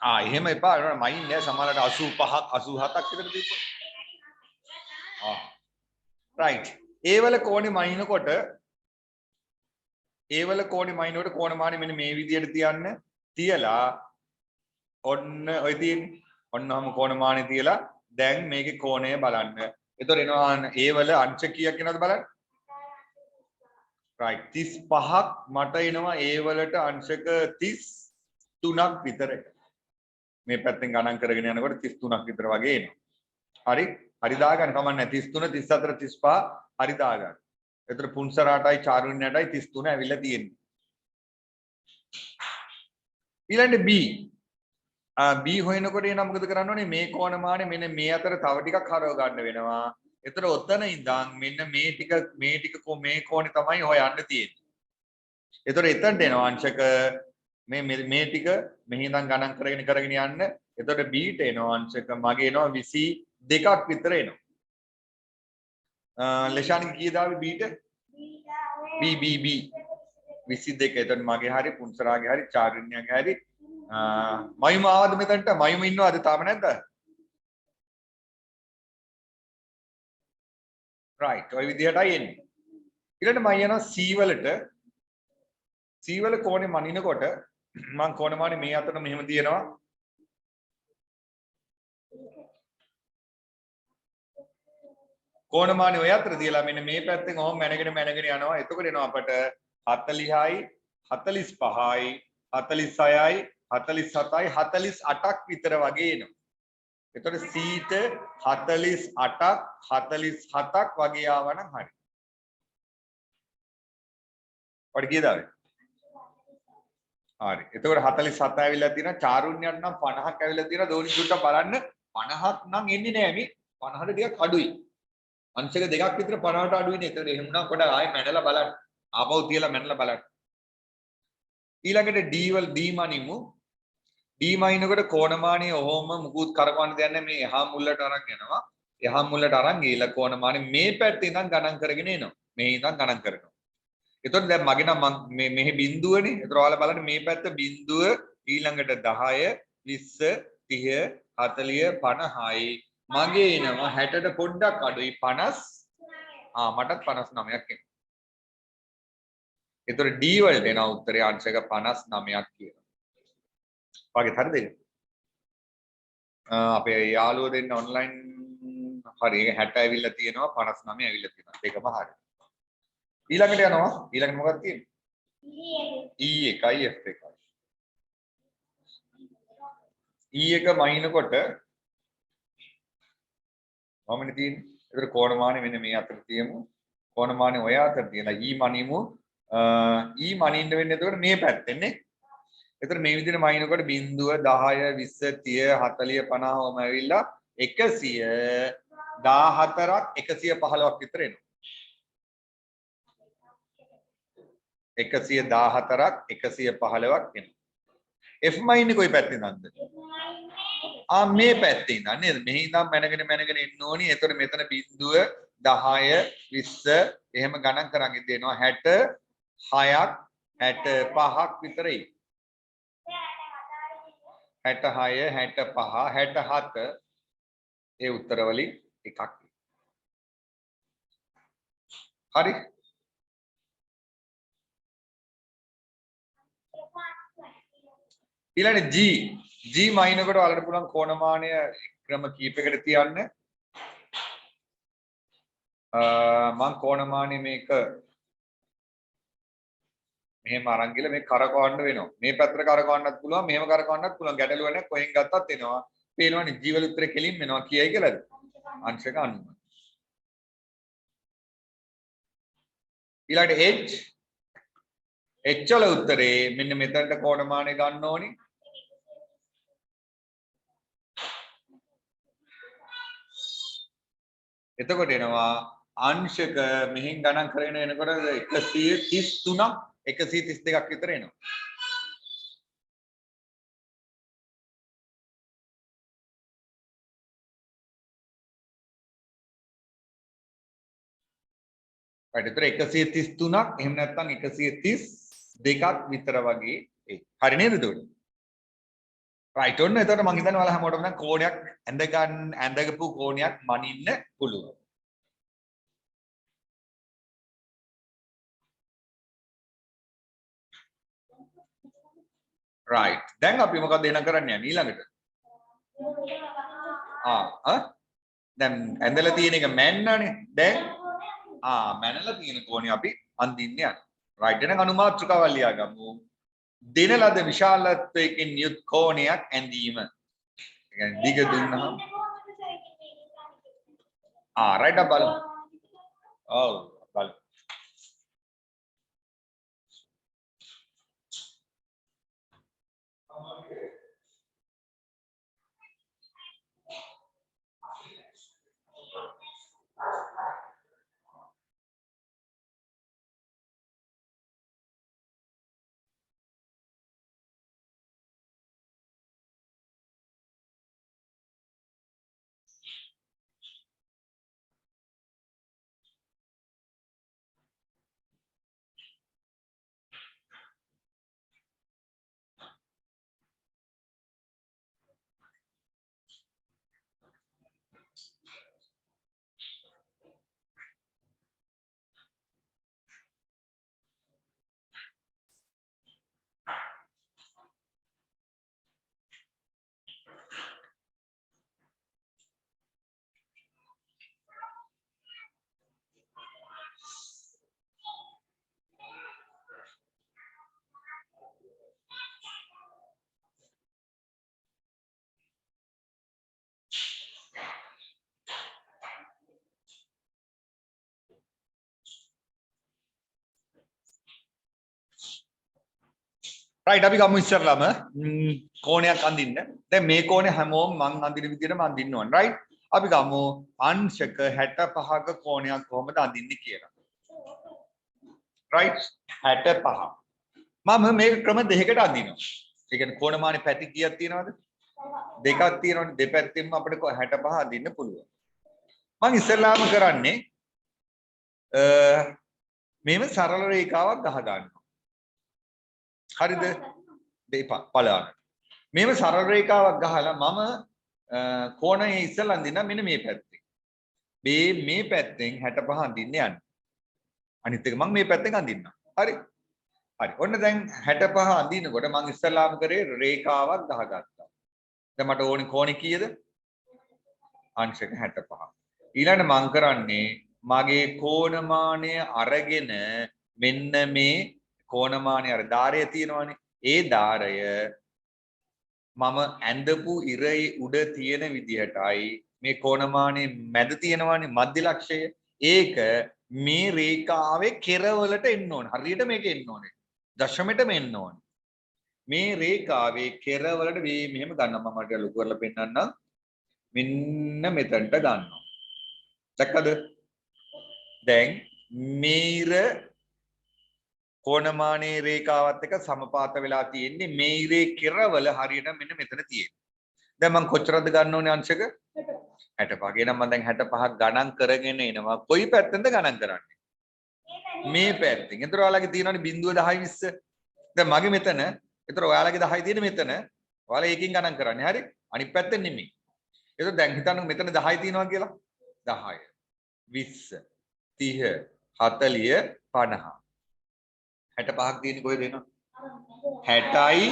එහෙම එපා. මයින් නෑ සමහරවිට 85ක් 87ක් විතර තිබ්බා. රයිට්. ඒ වල කෝණේ මයින්කොට කෝණමානෙ මෙන්න මේ විදියට තියන්න. තියලා ඔන්න ඔය තියෙන්නේ. ඔන්නම කෝණමානෙ තියලා දැන් මේකේ කෝණය බලන්න. එතකොට එනවා ඒ වල අංශ කීයක් එනවද බලන්න. රයිට් 35ක් මට එනවා ඒ වලට අංශක 33ක් විතර. මේ පැත්තෙන් ගණන් කරගෙන යනකොට 33ක් විතර වගේ එනවා. හරි? හරි දාගන්න කමන්නේ 33 34 35 හරි දාගන්න. එතන පුන්සරාටයි චාරුණ්‍යයටයි 33 ඇවිල්ලා තියෙන්නේ. ඊළඟට B. B හොයනකොට එන මොකද කරන්න ඕනේ? මේ කෝණමානෙ මෙන්න මේ අතර තව ටිකක් හරව ගන්න වෙනවා. එතන ඔතන ඉඳන් මෙන්න මේ ටික මේ කෝණේ තමයි හොයන්න තියෙන්නේ. එතකොට එතනට එනවා අංශක මේ ටික මෙහි ඉඳන් ගණන් කරගෙන යන්න. එතකොට B ට එනවා අංශක මගේ එනවා 22ක් විතර එනවා. ලෙෂානික කීයද ආවේ B ට? B 22. එතකොට මගේ හරි පුන්සරාගේ හරි චාරින්‍යගේ හරි මයුම ආවද මෙතනට? මයුම ඉන්නවද තාම නැද්ද? රයිට්. ඔය විදිහටයි එන්නේ. ඊළඟට මම යනවා C වලට. C වල කෝණේ මනිනකොට මම කෝණමානෙ මේ අතට මෙහෙම තියනවා. කෝණමානෙ ඔය අතට තියලා මෙන්න මේ පැත්තෙන් ඔහොම මැනගෙන යනවා. එතකොට එනවා අපට 40යි 45යි 46යි 47යි 48ක් විතර වගේ එනවා. එතකොට C ට 48ක් 47ක් වගේ ආවනම් හරි. ඔය කීයද ආවේ? හරි. එතකොට 47 ඇවිල්ලා තියෙනවා. චාරුණ්‍යයට නම් 50ක් ඇවිල්ලා තියෙනවා. දෝනි දුට්ට බලන්න 50ක් නම් එන්නේ නෑ මේ. 50ට ටිකක් අඩුයි. අංශක දෙකක් විතර 50ට අඩුයිනේ. එතකොට එහෙම නම් පොඩ ආයෙ මැනලා බලන්න. ආපහු තියලා මැනලා බලන්න. ඊළඟට D මනිමු. D මනිනකොට කෝණමානිය ඔහොම මුකුත් කරකවන්න දෙයක් නැහැ. මේ එහා මුල්ලට අරන් යනවා. එහා මුල්ලට අරන් ගිහලා කෝණමානිය මේ පැත්තේ ඉඳන් ගණන් කරගෙන එනවා. මේ ඉඳන් ගණන් කරනවා. එතකොට දැන් මගේ නම් මෙහි බිඳුවනේ. එතකොට ඔයාලා බලන්න මේ පැත්ත බිඳුව ඊළඟට 10 20 30 40 50යි. මගේ එනවා 60ට පොඩ්ඩක් අඩුයි 50. මටත් 59ක් එනවා. එතකොට D වලට එන උත්තරය අංශක 59ක් කියලා. වගේ හරිද? අපේ යාළුවෝ දෙන්න ඔන්ලයින් හරි 60 ඇවිල්ලා තියෙනවා 59 ඇවිල්ලා තියෙනවා. දෙකම හරි. ඊළඟට යනවා. ඊළඟට මොකක්ද තියෙන්නේ? E1යි F1යි. E1 මයින්කොට මොමනේ තියෙන්නේ? ඒතර කෝණමානෙ මෙන්න මේ අතර තියමු. කෝණමානෙ ඔය අතර තියලා E මනිමු. E මනින්න වෙන්නේ එතකොට මේ පැත්තෙන් නේ. එතකොට මේ විදිහට මයින්කොට බිඳුව 10 20 30 40 50 ඔම ඇවිල්ලා 114ක් 115ක් විතර එනවා. 114ක් 115ක් එනවා. F මයින්නේ කොයි පැත්තේ ඉඳන්ද? මේ පැත්තේ ඉඳන් නේද? මෙහි ඉඳන් මැනගෙන එන්න ඕනි. එතකොට මෙතන බිඳුව 10 20 එහෙම ගණන් කරන් ඉඳෙනවා 66ක් 65ක් විතර එයි. 66 65 67 ඒ උත්තර වලින් එකක්. හරි. ඊළඟ G මයින්කොට ඔයාලට පුළුවන් කෝණමානය ක්‍රම කීපයකට තියන්න. මම කෝණමානය මේක මෙහෙම අරන් ගිහලා මේ කරකවන්න වෙනවා. මේ පැත්තට කරකවන්නත් පුළුවන්, මෙහෙම කරකවන්නත් පුළුවන්. ගැටලුව නැහැ. කොහෙන් ගත්තත් එනවා. පේනවනේ G වල උත්තරේ කෙලින්ම එනවා කියයි කියලාද? අංශක 90. ඊළඟට H එච්චල උත්තරේ මෙන්න මෙතනට කෝණමානය ගන්න ඕනි. එතකොට එනවා අංශක මෙහෙන් ගණන් කරගෙන එනකොට 133ක් 132ක් විතර එනවා. right එතකොට 133ක් එහෙම නැත්නම් 132ක් විතර වගේ ඒ. හරි නේද එතකොට? right ඔන්න එතකොට මම හිතන්නේ ඔයාලා හැමෝටම දැන් කෝණයක් ඇඳගපු කෝණයක් මනින්න පුළුවන්. right දැන් අපි මොකද එන කරන්නේ ඊළඟට? දැන් ඇඳලා තියෙන එක මැන්නනේ. දැන් මැනලා තියෙන කෝණය අපි අඳින්න යනවා. right එහෙනම් අනුමාත්‍රිකාවල් ලියාගමු. දින ලද විශාලත්වයකින් යුත් කෝණයක් ඇඳීම. ඒ කියන්නේ දිග දුන්නහම right අප බලමු. ඔව් බලමු. right අපි ගමු ඉස්සරලම කෝණයක් අඳින්න. දැන් මේ කෝණය හැමෝම මං අඳින විදිහටම අඳින්න ඕන. right අපි ගමු අංශක 65ක කෝණයක් කොහොමද අඳින්නේ කියලා. right 65. මම මේක ක්‍රම දෙකකට අඳිනවා. ඒ කියන්නේ කෝණමානේ පැති කීයක් තියෙනවද? දෙකක් තියෙනවනේ. දෙපැත්තෙන්ම අපිට 65 අඳින්න පුළුවන්. මං ඉස්සෙල්ලාම කරන්නේ මේව සරල රේඛාවක් ගහ ගන්නවා. හරිද? දෙපා බලන්න. මේව සරල රේඛාවක් ගහලා මම කෝණය ඉස්සෙල්ලා අඳින්න මෙන්න මේ පැත්තෙන්. මේ පැත්තෙන් 65 අඳින්න යන්නේ. අනිත් එක මම මේ පැත්තෙන් අඳින්නම්. හරි? හරි. ඔන්න දැන් 65 අඳිනකොට මම ඉස්සෙල්ලාම කරේ රේඛාවක් ගහගත්තා. දැන් මට ඕනේ කෝණේ කීයද? අංශක 65. ඊළඟට මම කරන්නේ මගේ කෝණමානය අරගෙන මෙන්න මේ කෝණමානය අර ධාරය තියෙනවානේ. ඒ ධාරය මම ඇඳපු ඉරේ උඩ තියෙන විදිහටයි මේ කෝණමානයේ මැද තියෙනවානේ මධ්‍ය ලක්ෂය. ඒක මේ රේඛාවේ කෙරවලට එන්න ඕනේ. හරියට මේක එන්න ඕනේ. දශමෙටම එන්න ඕනේ. මේ රේඛාවේ කෙරවලට මේ මෙහෙම ගන්නවා. මම මට ලොකු කරලා පෙන්නන්නම්. මෙන්න මෙතනට ගන්නවා. දැක්කද? දැන් මේර කෝණමානයේ රේඛාවත් එක්ක සමපාත වෙලා තියෙන්නේ මේ ඉරේ කෙරවල හරියට මෙන්න මෙතන තියෙන්නේ. දැන් මම කොච්චරද ගන්න ඕනේ අංශක? 65. එහෙනම් මම දැන් 65ක් ගණන් කරගෙන එනවා. කොයි පැත්තෙන්ද ගණන් කරන්නේ? මේ පැත්තෙන්. ඒතර ඔයාලගේ තියෙනවනේ 0 10 20. දැන් මගේ මෙතන. ඒතර ඔයාලගේ 10 තියෙන මෙතන. ඔයාලා ඒකෙන් ගණන් කරන්නේ. හරි? අනිත් පැත්තෙන් නෙමෙයි. ඒතර දැන් හිතන්නකෝ මෙතන 10 තියෙනවා කියලා. 10 20 30 40 50 65ක් තියෙන්නේ කොහෙද එනවා? 60යි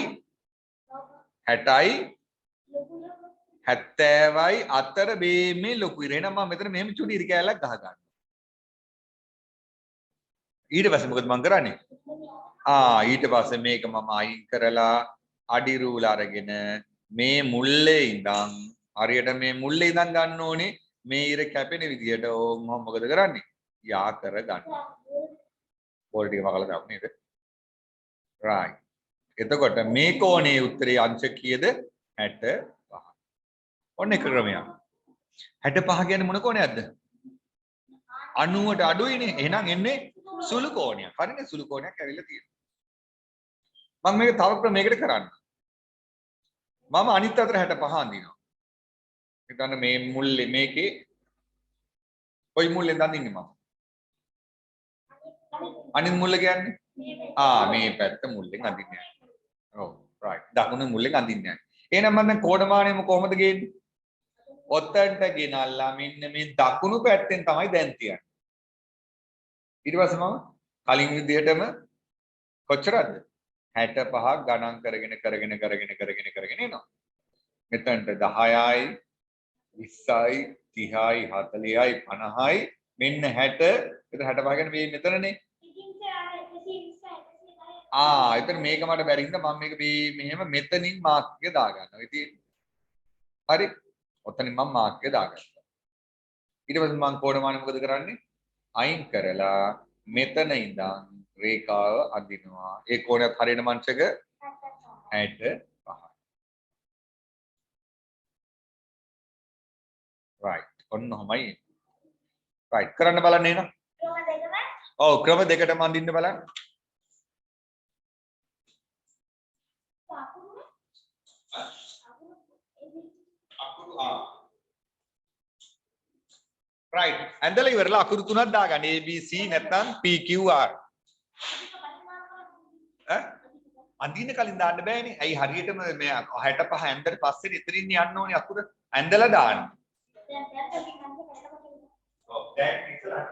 70යි අතර මේ ලොකු ඉර. එහෙනම් මම මෙතන මෙහෙම චුටි ඉරි කෑල්ලක් ගහ ගන්නවා. ඊට පස්සේ මොකද මම කරන්නේ? ඊට පස්සේ මේක මම අයින් කරලා අඩි රූල අරගෙන මේ මුල්ලේ ඉඳන් හරියට මේ මුල්ලේ ඉඳන් ගන්න ඕනේ මේ ඉර කැපෙන විදියට මම මොකද කරන්නේ? යා කර ගන්නවා. බෝල් ටික මකලා දාමු නේද? right එතකොට මේ කෝණයේ උත්තරේ අංශ කීයද 65 ඔන්න එක ක්‍රමයක් 65 කියන්නේ මොන කෝණයක්ද 90ට අඩුයිනේ එහෙනම් එන්නේ සුළු කෝණයක් හරිනේ සුළු කෝණයක් ඇවිල්ලා තියෙනවා මම මේක තව ක්‍රමයකට කරන්න මම අනිත් අතට 65 අඳිනවා හිතන්න මේ මුල්ලේ මේකේ කොයි මුල්ලෙන්ද අඳින්නේ මම අනිත් මුල්ල කියන්නේ මේ පැත්ත මුල්ලෙන් අඳින්නේ ඔව් රයිට් දකුණු මුල්ලෙන් අඳින්නේ එහෙනම් මම දැන් කෝණමානයම කොහොමද ගේන්නේ ඔතනට ගෙනල්ලා මෙන්න මේ දකුණු පැත්තෙන් තමයි දැන් තියන්නේ ඊට පස්සේ මම කලින් විදිහටම කොච්චරද 65ක් ගණන් කරගෙන එනවා මෙතනට 10යි 20යි 30යි 40යි 50යි මෙන්න 60 එතන 65 කියන්නේ මේ මෙතනනේ එතන මේක මට බැරි හින්දා මම මේක මේ මෙහෙම මෙතනින් මාක් එක දාගන්නවා ඉතින් හරි ඔතනින් මම මාක් එක දාගත්තා ඊට පස්සේ මම කෝණමාන මොකද කරන්නේ අයින් කරලා මෙතන ඉඳන් රේඛාව අඳිනවා ඒ කෝණයත් හරියන මංශක 65 right ඔන්නෝමයි right කරන්න බලන්න එන ක්‍රම දෙකටම අඳින්න බලන්න right ඇඳලා ඉවරලා අකුරු තුනක් දාගන්න A B C නැත්නම් P Q R අඳින්න කලින් දාන්න බෑනේ ඇයි හරියටම මේ 65 ඇඳලා පස්සේ ඉතින් යන්න ඕනේ අකුර ඇඳලා දාන්න දැන් ඉතලා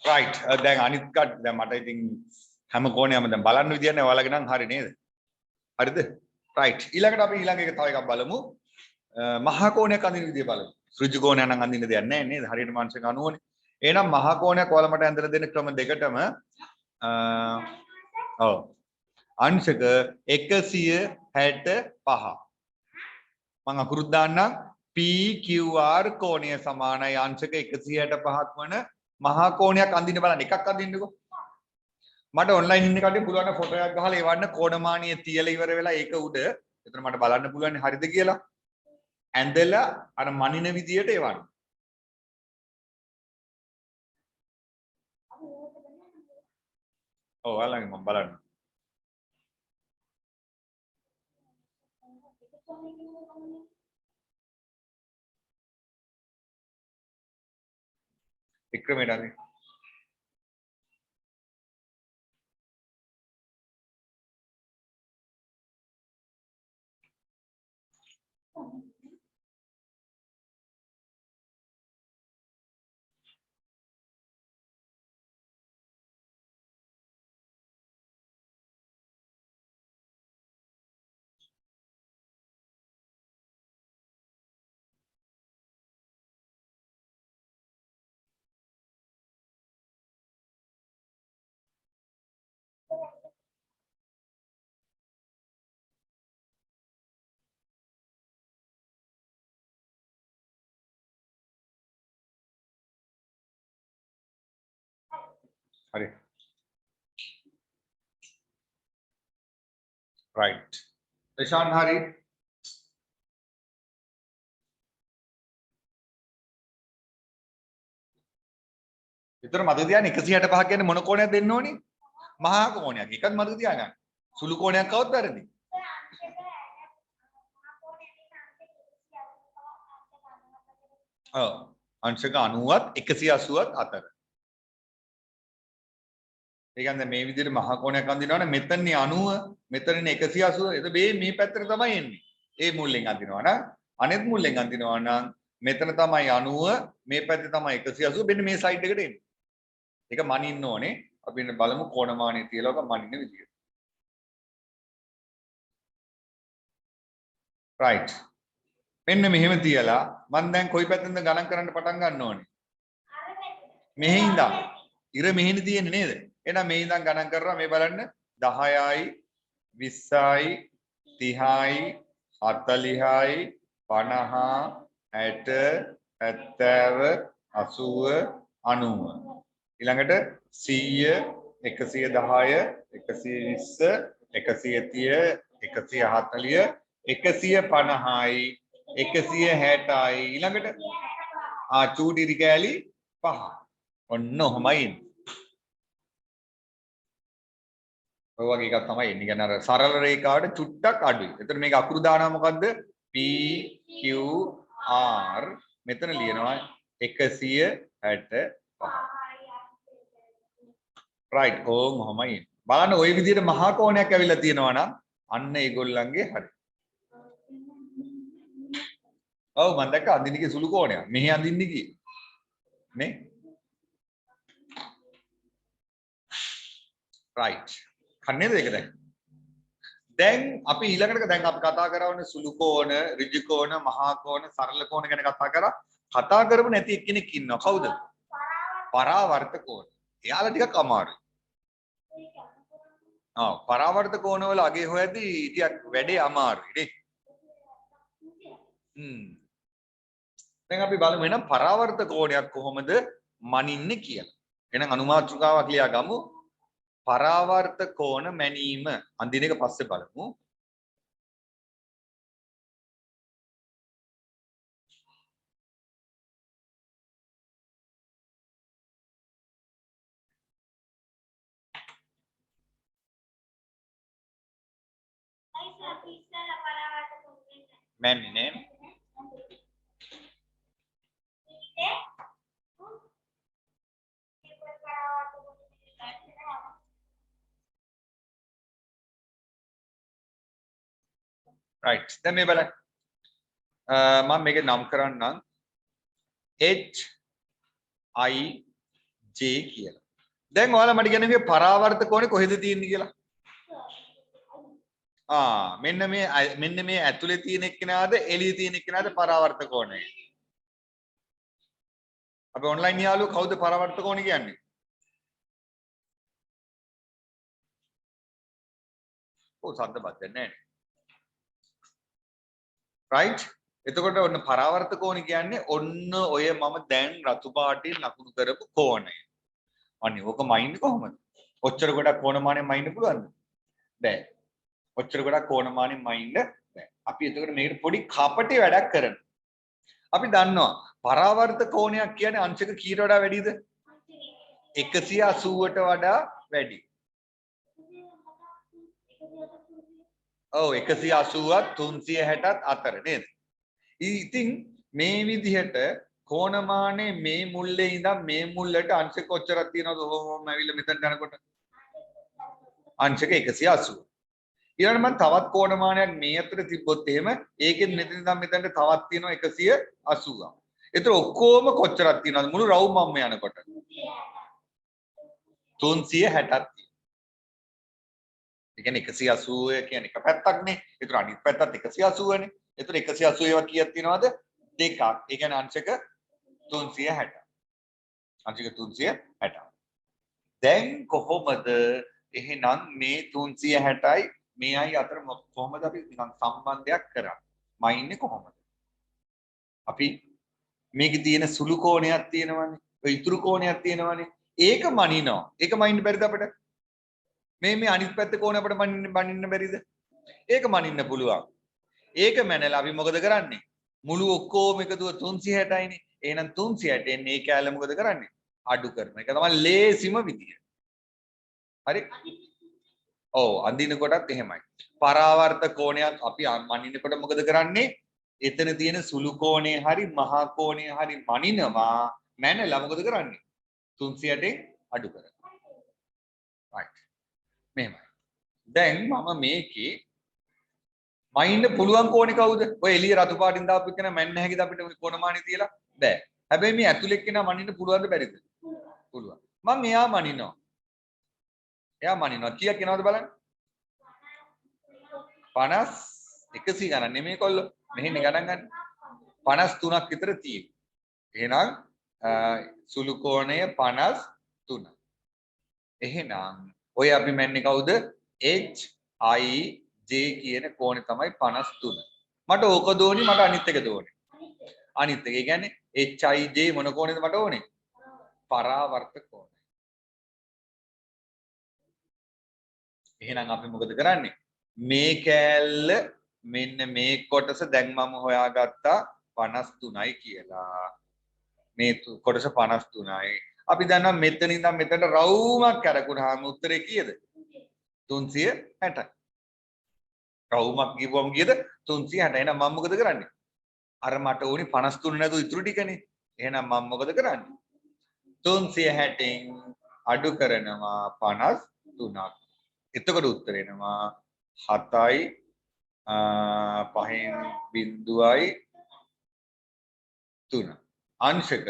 right දැන් අනිත් කට දැන් මට ඉතින් හැම කෝණයක්ම දැන් බලන්න විදියක් නැහැ ඔයාලගේ නම් හරි නේද හරිද right ඊළඟට අපි ඊළඟ එක තව එකක් බලමු මහා කෝණයක් අඳින විදිය බලමු ඍජු කෝණයක් නම් අඳින්න දෙයක් නැහැ නේද හරියට මාංශක 90නේ එහෙනම් මහා කෝණයක් ඔයාලා මට ඇඳලා දෙන්න ක්‍රම දෙකටම අංශක 165 මම අකුරුත් දාන්නම් PQR කෝණය සමානයි අංශක 165ක් වන මහා කෝණයක් අඳින්න බලන්න එකක් අඳින්නකෝ මට ඔන්ලයින් ඉන්න කට්ටිය පුළුවන් ෆොටෝ එකක් ගහලා එවන්න කෝණමානිය තියලා ඉවර වෙලා ඒක උඩ එතන මට බලන්න පුළුවන් හරිද කියලා ඇඳලා අර මනින විදියට එවන්න ඔයාලගේ මම බලන්න වික්‍රමයට හරි. හරි. right. ප්‍රශාන්ත් හරි. විතර මතක තියාගන්න 165 කියන්නේ මොන කෝණයක් දෙන්න ඕනි? මහා කෝණයක්. එකක් මතක තියාගන්න. සුළු කෝණයක් આવොත් වැරදි. ඔව්. අංශක 90ත් 180ත් අතර. ඒ කියන්නේ මේ විදිහට මහා කෝණයක් අඳිනවනේ මෙතනනේ 90 මෙතනනේ 180 ඒක මේ පැත්තට තමයි එන්නේ. ඒ මුල්ලෙන් අඳිනවා නම් අනෙත් මුල්ලෙන් අඳිනවා නම් මෙතන තමයි 90 මේ පැත්තේ තමයි 180 මෙන්න මේ සයිඩ් එකට එන්නේ. ඒක මනින්න ඕනේ. අපි ඉන්න බලමු කෝණමානය තියලා ඔක මනින්න විදිය. right. මෙන්න මෙහෙම තියලා මම දැන් කොයි පැත්තෙන්ද ගණන් කරන්න පටන් ගන්න ඕනේ? මෙහි ඉඳන්. ඉර මෙහෙනේ තියෙන්නේ නේද? එහෙනම් මේ ඉඳන් ගණන් කරලා මේ බලන්න 10යි 20යි 30යි 40යි 50 60 70 80 ඊළඟට 100 110 120 130 140 150යි 160යි ඊළඟට චූටි රිකෑලි 5 ඔන්න ඔහමයි ඔය වගේ එකක් තමයි එන්නේ. කියන්නේ අර සරල රේඛාවට චුට්ටක් අඩුයි. එතන මේක අකුරු දානවා මොකද්ද? P Q R මෙතන ලියනවා 165. right. ඔහොමයි. බලන්න ওই විදිහට මහා කෝණයක් ඇවිල්ලා තියෙනවා නම් අන්න ඒගොල්ලන්ගේ හරි. ඔව් මම දැක්ක අඳින්නගේ සුළු කෝණයක්. මෙහි අඳින්නේ කි. නේ? right. කන්නේද ඒක දැන්? දැන් අපි ඊළඟට දැන් අපි කතා කරවන්නේ සුළු කෝණ, ඍජු කෝණ, මහා කෝණ, සරල කෝණ ගැන කතා කරා. කතා කරපු නැති එක්කෙනෙක් ඉන්නවා. කවුද? පරාවර්ත කෝණ. එයාලා ටිකක් අමාරුයි. පරාවර්ත කෝණවල අගේ හොයද්දී ටිකක් වැඩේ අමාරුයි නේ. දැන් අපි බලමු එහෙනම් පරාවර්ත කෝණයක් කොහොමද මනින්නේ කියලා. එහෙනම් අනුමාත්‍රිකාවක් ලියා ගමු. පරාවර්ත කෝණ මැනීම අඳින එක පස්සේ බලමු. මැන්නේ right. දැන් මේ බලන්න. මම මේක නම් කරන්නම් H I J කියලා. දැන් ඔයාලා මට කියන්නේ මේ පරාවර්ත කෝණේ කොහෙද තියෙන්නේ කියලා. මෙන්න මේ ඇතුලේ තියෙන එක්කෙනාද එළියේ තියෙන එක්කෙනාද පරාවර්ත කෝණය. අපි ඔන්ලයින් යාළුවෝ කවුද පරාවර්ත කෝණය කියන්නේ? සද්ද බද්ද නැහැ. right. එතකොට ඔන්න පරාවර්ත කෝණය කියන්නේ ඔන්න ඔය මම දැන් රතු පාටින් ලකුණු කරපු කෝණය. අනේ ඕක මයින්ඩ් කොහොමද? ඔච්චර ගොඩක් කෝණමානෙන් මයින්ඩ් පුළුවන්ද? බෑ. ඔච්චර ගොඩක් කෝණමානෙන් මයින්ඩ් බෑ. අපි එතකොට මේකට පොඩි කපටි වැඩක් කරනවා. අපි දන්නවා පරාවර්ත කෝණයක් කියන්නේ අංශක කීයට වඩා වැඩිද? 180ට වඩා වැඩි. ඔව් 180ත් 360ත් අතර නේද? ඉතින් මේ විදිහට කෝණමානේ මේ මුල්ලේ ඉඳන් මේ මුල්ලට අංශක කොච්චරක් තියෙනවද? ඔහොම ඇවිල්ලා මෙතනට යනකොට අංශක 180. ඊළඟට මම තවත් කෝණමානයක් මේ අතර තිබ්බොත් එහෙම ඒකෙන් මෙතන ඉඳන් මෙතනට තවත් තියෙනවා 180ක්. ඒතර ඔක්කොම කොච්චරක් තියෙනවද මුළු රවුමම යනකොට? 360ක් තියෙනවා. ඒ කියන්නේ 180 කියන්නේ එක පැත්තක්නේ. ඒතර අනිත් පැත්තත් 180නේ. ඒතර 180 ඒවා කීයක් තියෙනවද? දෙකක්. ඒ කියන්නේ අංශක 360. අංශක 360. දැන් කොහොමද එහෙනම් මේ 360යි මේයි අතර කොහොමද අපි නිකන් සම්බන්ධයක් කරන්නේ? මයින්නේ කොහොමද? අපි මේකේ තියෙන සුළු කෝණයක් තියෙනවනේ. ඔය ඉතුරු කෝණයක් තියෙනවනේ. ඒක මනිනවා. ඒක මනින්න බැරිද අපිට? මේ අනිත් පැත්තේ කෝණය අපිට මනින්න බැරිද? ඒක මනින්න පුළුවන්. ඒක මැනලා අපි මොකද කරන්නේ? මුළු ඔක්කොම එකතුව 360යිනේ. එහෙනම් 360ෙන් මේ කැලේ මොකද කරන්නේ? අඩු කරන එක තමයි ලේසිම විදිය. හරි? ඔව් අඳින කොටත් එහෙමයි. පරාවර්ත කෝණයක් අපි මනිනකොට මොකද කරන්නේ? එතන තියෙන සුළු කෝණේ හරි මහා කෝණේ හරි මනිනවා. මැනලා මොකද කරන්නේ? 360ෙන් අඩු කරනවා. right. මෙහෙමයි. දැන් මම මේකේ මයින්න පුළුවන් කෝණේ කවුද? ඔය එළිය රතු පාටින් දාපු එක නම් මැන්න හැකිද අපිට කොනමානේ තියලා? බෑ. හැබැයි මේ ඇතුලේ කෙනා මනින්න පුළුවන්ද බැරිද? පුළුවන්. මම එයා මනිනවා. එයා මනිනවා. කීයක් එනවද බලන්න? 50 100 ගණන් නෙමෙයි කොල්ලෝ. මෙහෙන්නේ ගණන් ගන්න. 53ක් විතර තියෙනවා. එහෙනම් සුළු කෝණය 53. එහෙනම් ඔය අපි මැන්නේ කවුද? HIJ කියන කෝණය තමයි 53. මට ඕක දෝනි මට අනිත් එක දෝනි. අනිත් එක. ඒ කියන්නේ HIJ මොන කෝණයද මට ඕනේ? පරාවර්ත කෝණය. එහෙනම් අපි මොකද කරන්නේ? මේ කෑල්ල මෙන්න මේ කොටස දැන් මම හොයාගත්තා 53යි කියලා. මේ කොටස 53යි. අපි දන්නවා මෙතන ඉඳන් මෙතනට රවුමක් කරකුණාම උත්තරේ කීයද? 360යි. රවුමක් ගිහුවම කීයද? 360. එහෙනම් මම මොකද කරන්නේ? අර මට ඕනි 53 නැතුව ඉතුරු ටිකනේ. එහෙනම් මම මොකද කරන්නේ? 360න් අඩු කරනවා 53ක්. එතකොට උත්තර එනවා 7යි 5.3 අංශක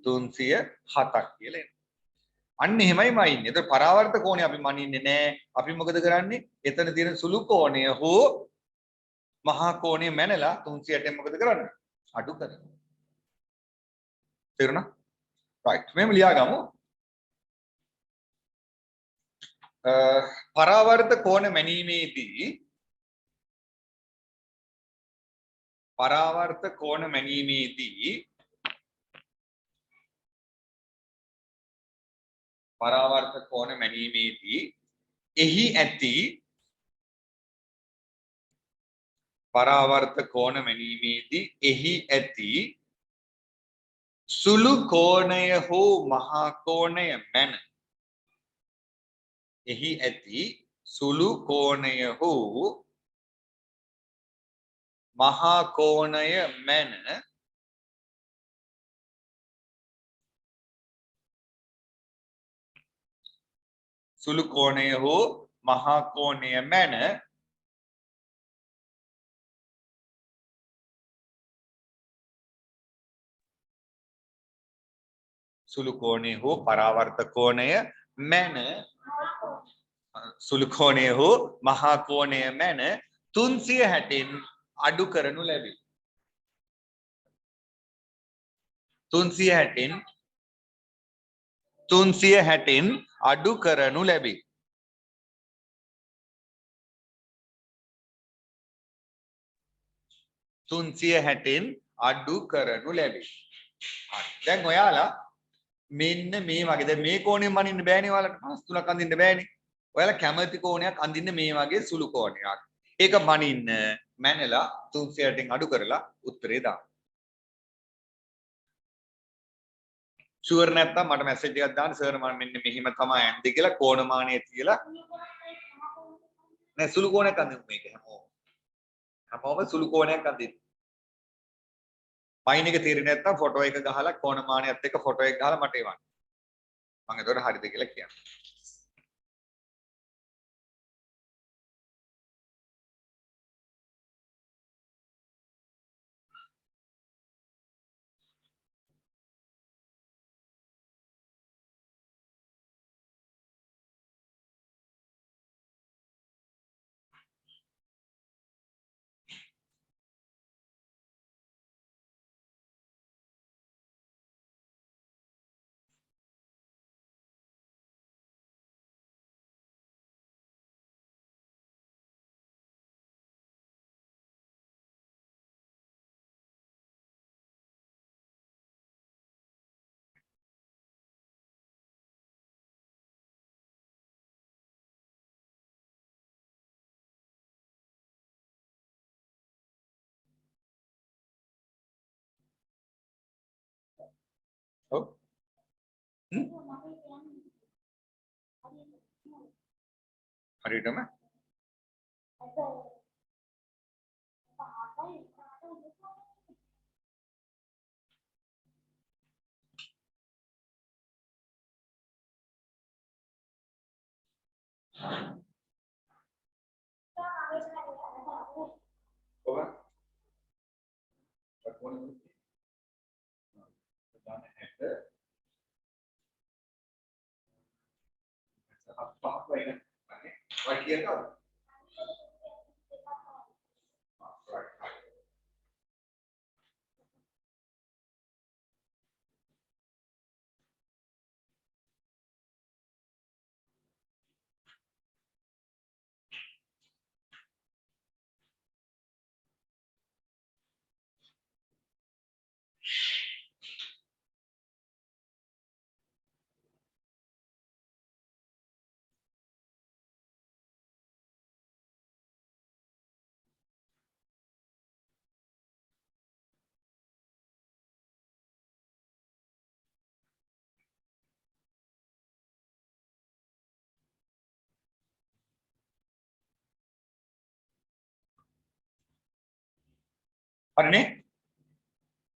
307ක් කියලා එනවා. අන්න එහෙමයි මයින්නේ. ඒතර පරාවර්ත කෝණය අපි මනින්නේ නැහැ. අපි මොකද කරන්නේ? එතන තියෙන සුළු කෝණය හෝ මහා කෝණය මැනලා 360ෙන් මොකද කරන්නේ? අඩු කරනවා. තේරුණා? right. මෙහෙම ලියාගමු. පරාවර්ත කෝණ මැනීමේදී පරාවර්ත කෝණ මැනීමේදී එහි ඇති පරාවර්ත කෝණ මැනීමේදී එහි ඇති සුළු කෝණය හෝ මහා කෝණය මැන එහි ඇති සුළු කෝණය හෝ මහා කෝණය මැන සුළු කෝණය හෝ මහා කෝණය මැන සුළු කෝණය හෝ පරාවර්ත කෝණය මැන සුළු කෝණය හෝ මහා කෝණය මැන 360න් අඩු කරනු ලැබේ. 360න් අඩු කරනු ලැබේ. අඩු කරනු ලැබේ. හරි. දැන් ඔයාලා මෙන්න මේ වගේ දැන් මේ කෝණයෙන් මනින්න බෑනේ ඔයාලට 53ක් අඳින්න බෑනේ. ඔයාලා කැමති කෝණයක් අඳින්න මේ වගේ සුළු කෝණයක්. ඒක මනින්න මැනලා 360න් අඩු කරලා උත්තරේ දාන්න. ෂුවර් නැත්තම් මට මැසේජ් එකක් දාන්න සර් මම මෙන්න මෙහිම තමයි ඇන්දි කියලා කෝණමානය තියලා නෑ සුළු කෝණයක් අඳින්න මේක හැමෝම සුළු කෝණයක් අඳින්න පයින් එක තීරණය නැත්තම් ෆොටෝ එක ගහලා කෝණමානයත් එක්ක ෆොටෝ එක ගහලා මට එවන්න. මම ඒතකොට හරිද කියලා කියන්න. ඔව්. හරියටම ඔබ හරිනේ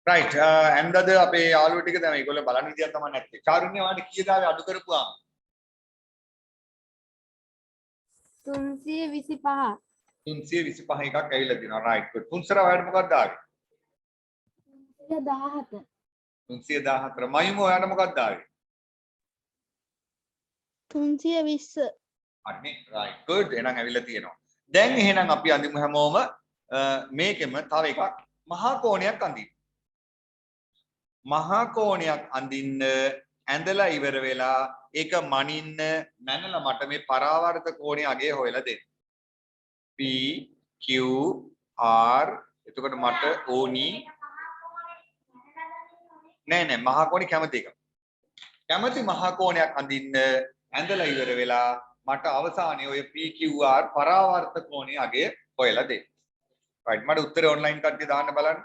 රයිට් ඇන්දද අපේ යාළුවෝ ටික දැන් මේගොල්ලෝ බලන්න විදියක් තමයි නැත්තේ. චාරුණ්‍ය වාට කීයද ආවේ අඩු කරපුවාම? 325 325 එකක් ඇවිල්ලා තියෙනවා. Right good. තුන්සර ඔයාලට මොකක්ද ආවේ? 17 314. මයුම ඔයාලට මොකක්ද ආවේ? 320 හරිනේ රයිට් ගුඩ්. එහෙනම් ඇවිල්ලා තියෙනවා. දැන් එහෙනම් අපි අඳිමු හැමෝම මේකෙම තව එකක් මහා කෝණයක් අඳින්න. මහා කෝණයක් අඳින්න ඇඳලා ඉවර වෙලා ඒක මනින්න මැනලා මට මේ පරාවර්ත කෝණයේ අගය හොයලා දෙන්න. P Q R එතකොට මට ඕනි නෑ මහා කෝණේ කැමති එක. කැමති මහා කෝණයක් අඳින්න ඇඳලා ඉවර වෙලා මට අවසානයේ ඔය P Q R පරාවර්ත කෝණයේ අගය හොයලා දෙන්න. right මට උත්තරේ ඔන්ලයින් කට්ටිය දාන්න බලන්න.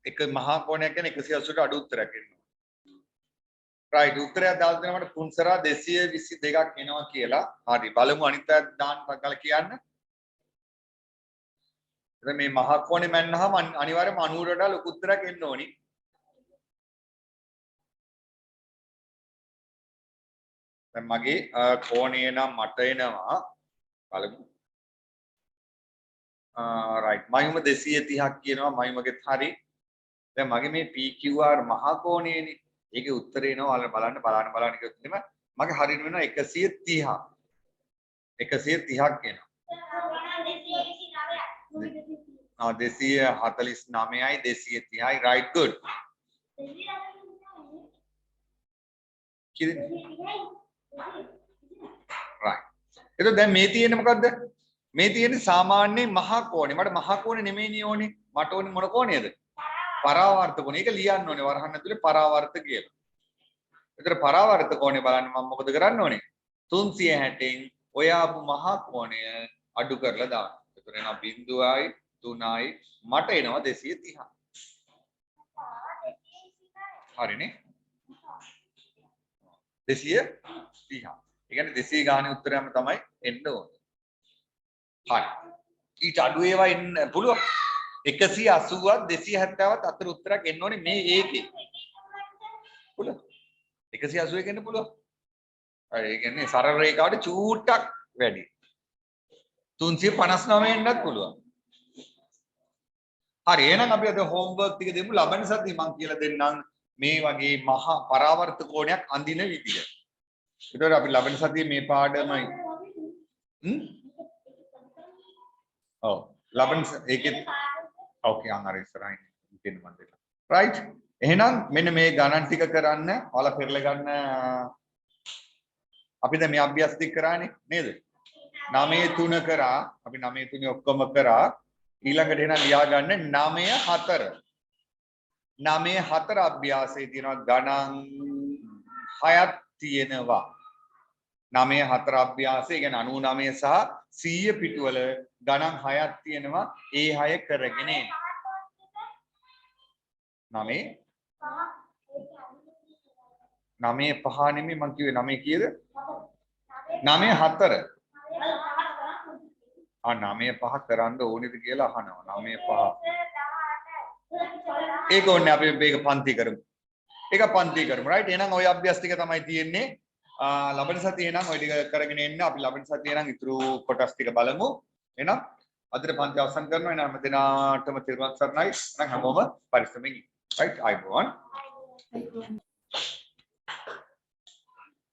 එක මහා කෝණයක් කියන්නේ 180ට අඩු උත්තරයක් එනවා. right උත්තරයක් දාලා දෙනවා මට තුන්සරා 222ක් එනවා කියලා. හරි බලමු අනිත් අය දාන්න පකල කියන්න. එතකොට මේ මහා කෝණේ මැන්නහම අනිවාර්යයෙන්ම 90ට වඩා ලොකු උත්තරයක් එන්න ඕනි. දැන් මගේ කෝණය නම් මට එනවා බලමු. රයිට් මයිම 230ක් කියනවා මයිමගෙත් හරි. දැන් මගේ මේ PQR මහා කෝණයනේ. ඒකේ උත්තරේ එනවා බලන්න කිව්වොත් එimhe මගේ හරියට වෙනවා 130ක්. 130ක් එනවා. 249යි 230යි right good. right. එතකොට දැන් මේ තියෙන්නේ මොකද්ද? මේ තියෙන්නේ සාමාන්‍ය මහා කෝණේ. මට මහා කෝණේ නෙමෙයිනේ ඕනේ. මට ඕනේ මොන කෝණයද? පරාවර්ත කෝණය. ඒක ලියන්න ඕනේ වරහන් ඇතුලේ පරාවර්ත කියලා. එතකොට පරාවර්ත කෝණය බලන්න මම මොකද කරන්න ඕනේ? 360න් ඔය ආපු මහා කෝණය අඩු කරලා දාන්න. එතකොට එනවා 0යි 3යි මට එනවා 230. හරිනේ? 230. ඒ කියන්නේ 200 ගානේ උත්තරයම තමයි එන්න ඕනේ. හරි. ඊට අඩු ඒවා එන්න පුළුවන්. 180වත් 270වත් අතර උත්තරයක් එන්න ඕනේ මේ ඒකේ. පුළුවන්. 181 එන්න පුළුවන්. හරි ඒ කියන්නේ සරල රේඛාවට චූට්ටක් වැඩි. 359 එන්නත් පුළුවන්. හරි එහෙනම් අපි අද හෝම්වර්ක් ටික දෙමු. ලබන සතියේ මම කියලා දෙන්නම් මේ වගේ මහා පරාවර්ත කෝණයක් අඳින විදිය. ඒතකොට අපි ලබන සතියේ මේ පාඩමයි ඔව් ලබන ඒකෙත් ඕකේ අර ඉස්සරහින් ඉතින් මම දෙන්න. රයිට් එහෙනම් මෙන්න මේ ගණන් ටික කරන්න ඔයාලා පෙරලා ගන්න අපි දැන් මේ අභ්‍යාස ටික කරානේ නේද? 9 3 කරා අපි 9 3 ඔක්කොම කරා ඊළඟට එහෙනම් ලියා ගන්න 9 4 9 4 අභ්‍යාසයේ තියෙනවා ගණන් 6ක් තියෙනවා 9 4 අභ්‍යාසය කියන්නේ 99 සහ 100 පිටුවල ගණන් 6ක් තියෙනවා ඒ 6 කරගෙන එන්න 9 5 නෙමෙයි මං කිව්වේ 9 කීයද 9 4 9 5 කරන්න ඕනේද කියලා අහනවා 9 5 ඒක ඕනේ අපි මේක පන්ති කරමු ඒක පන්ති කරමු රයිට් එහෙනම් ওই අභ්‍යාස ටික තමයි තියෙන්නේ ලබන සතියේ නම් ওই ටික කරගෙන එන්න අපි ලබන සතියේ නම් ඉතුරු කොටස් ටික බලමු එහෙනම් අදට පන්ති අවසන් කරනවා එහෙනම් හැම දිනාටම තිරුවන් සරණයි එහෙනම් හැමෝම පරිස්සමෙන් රයිට් අයබෝවන්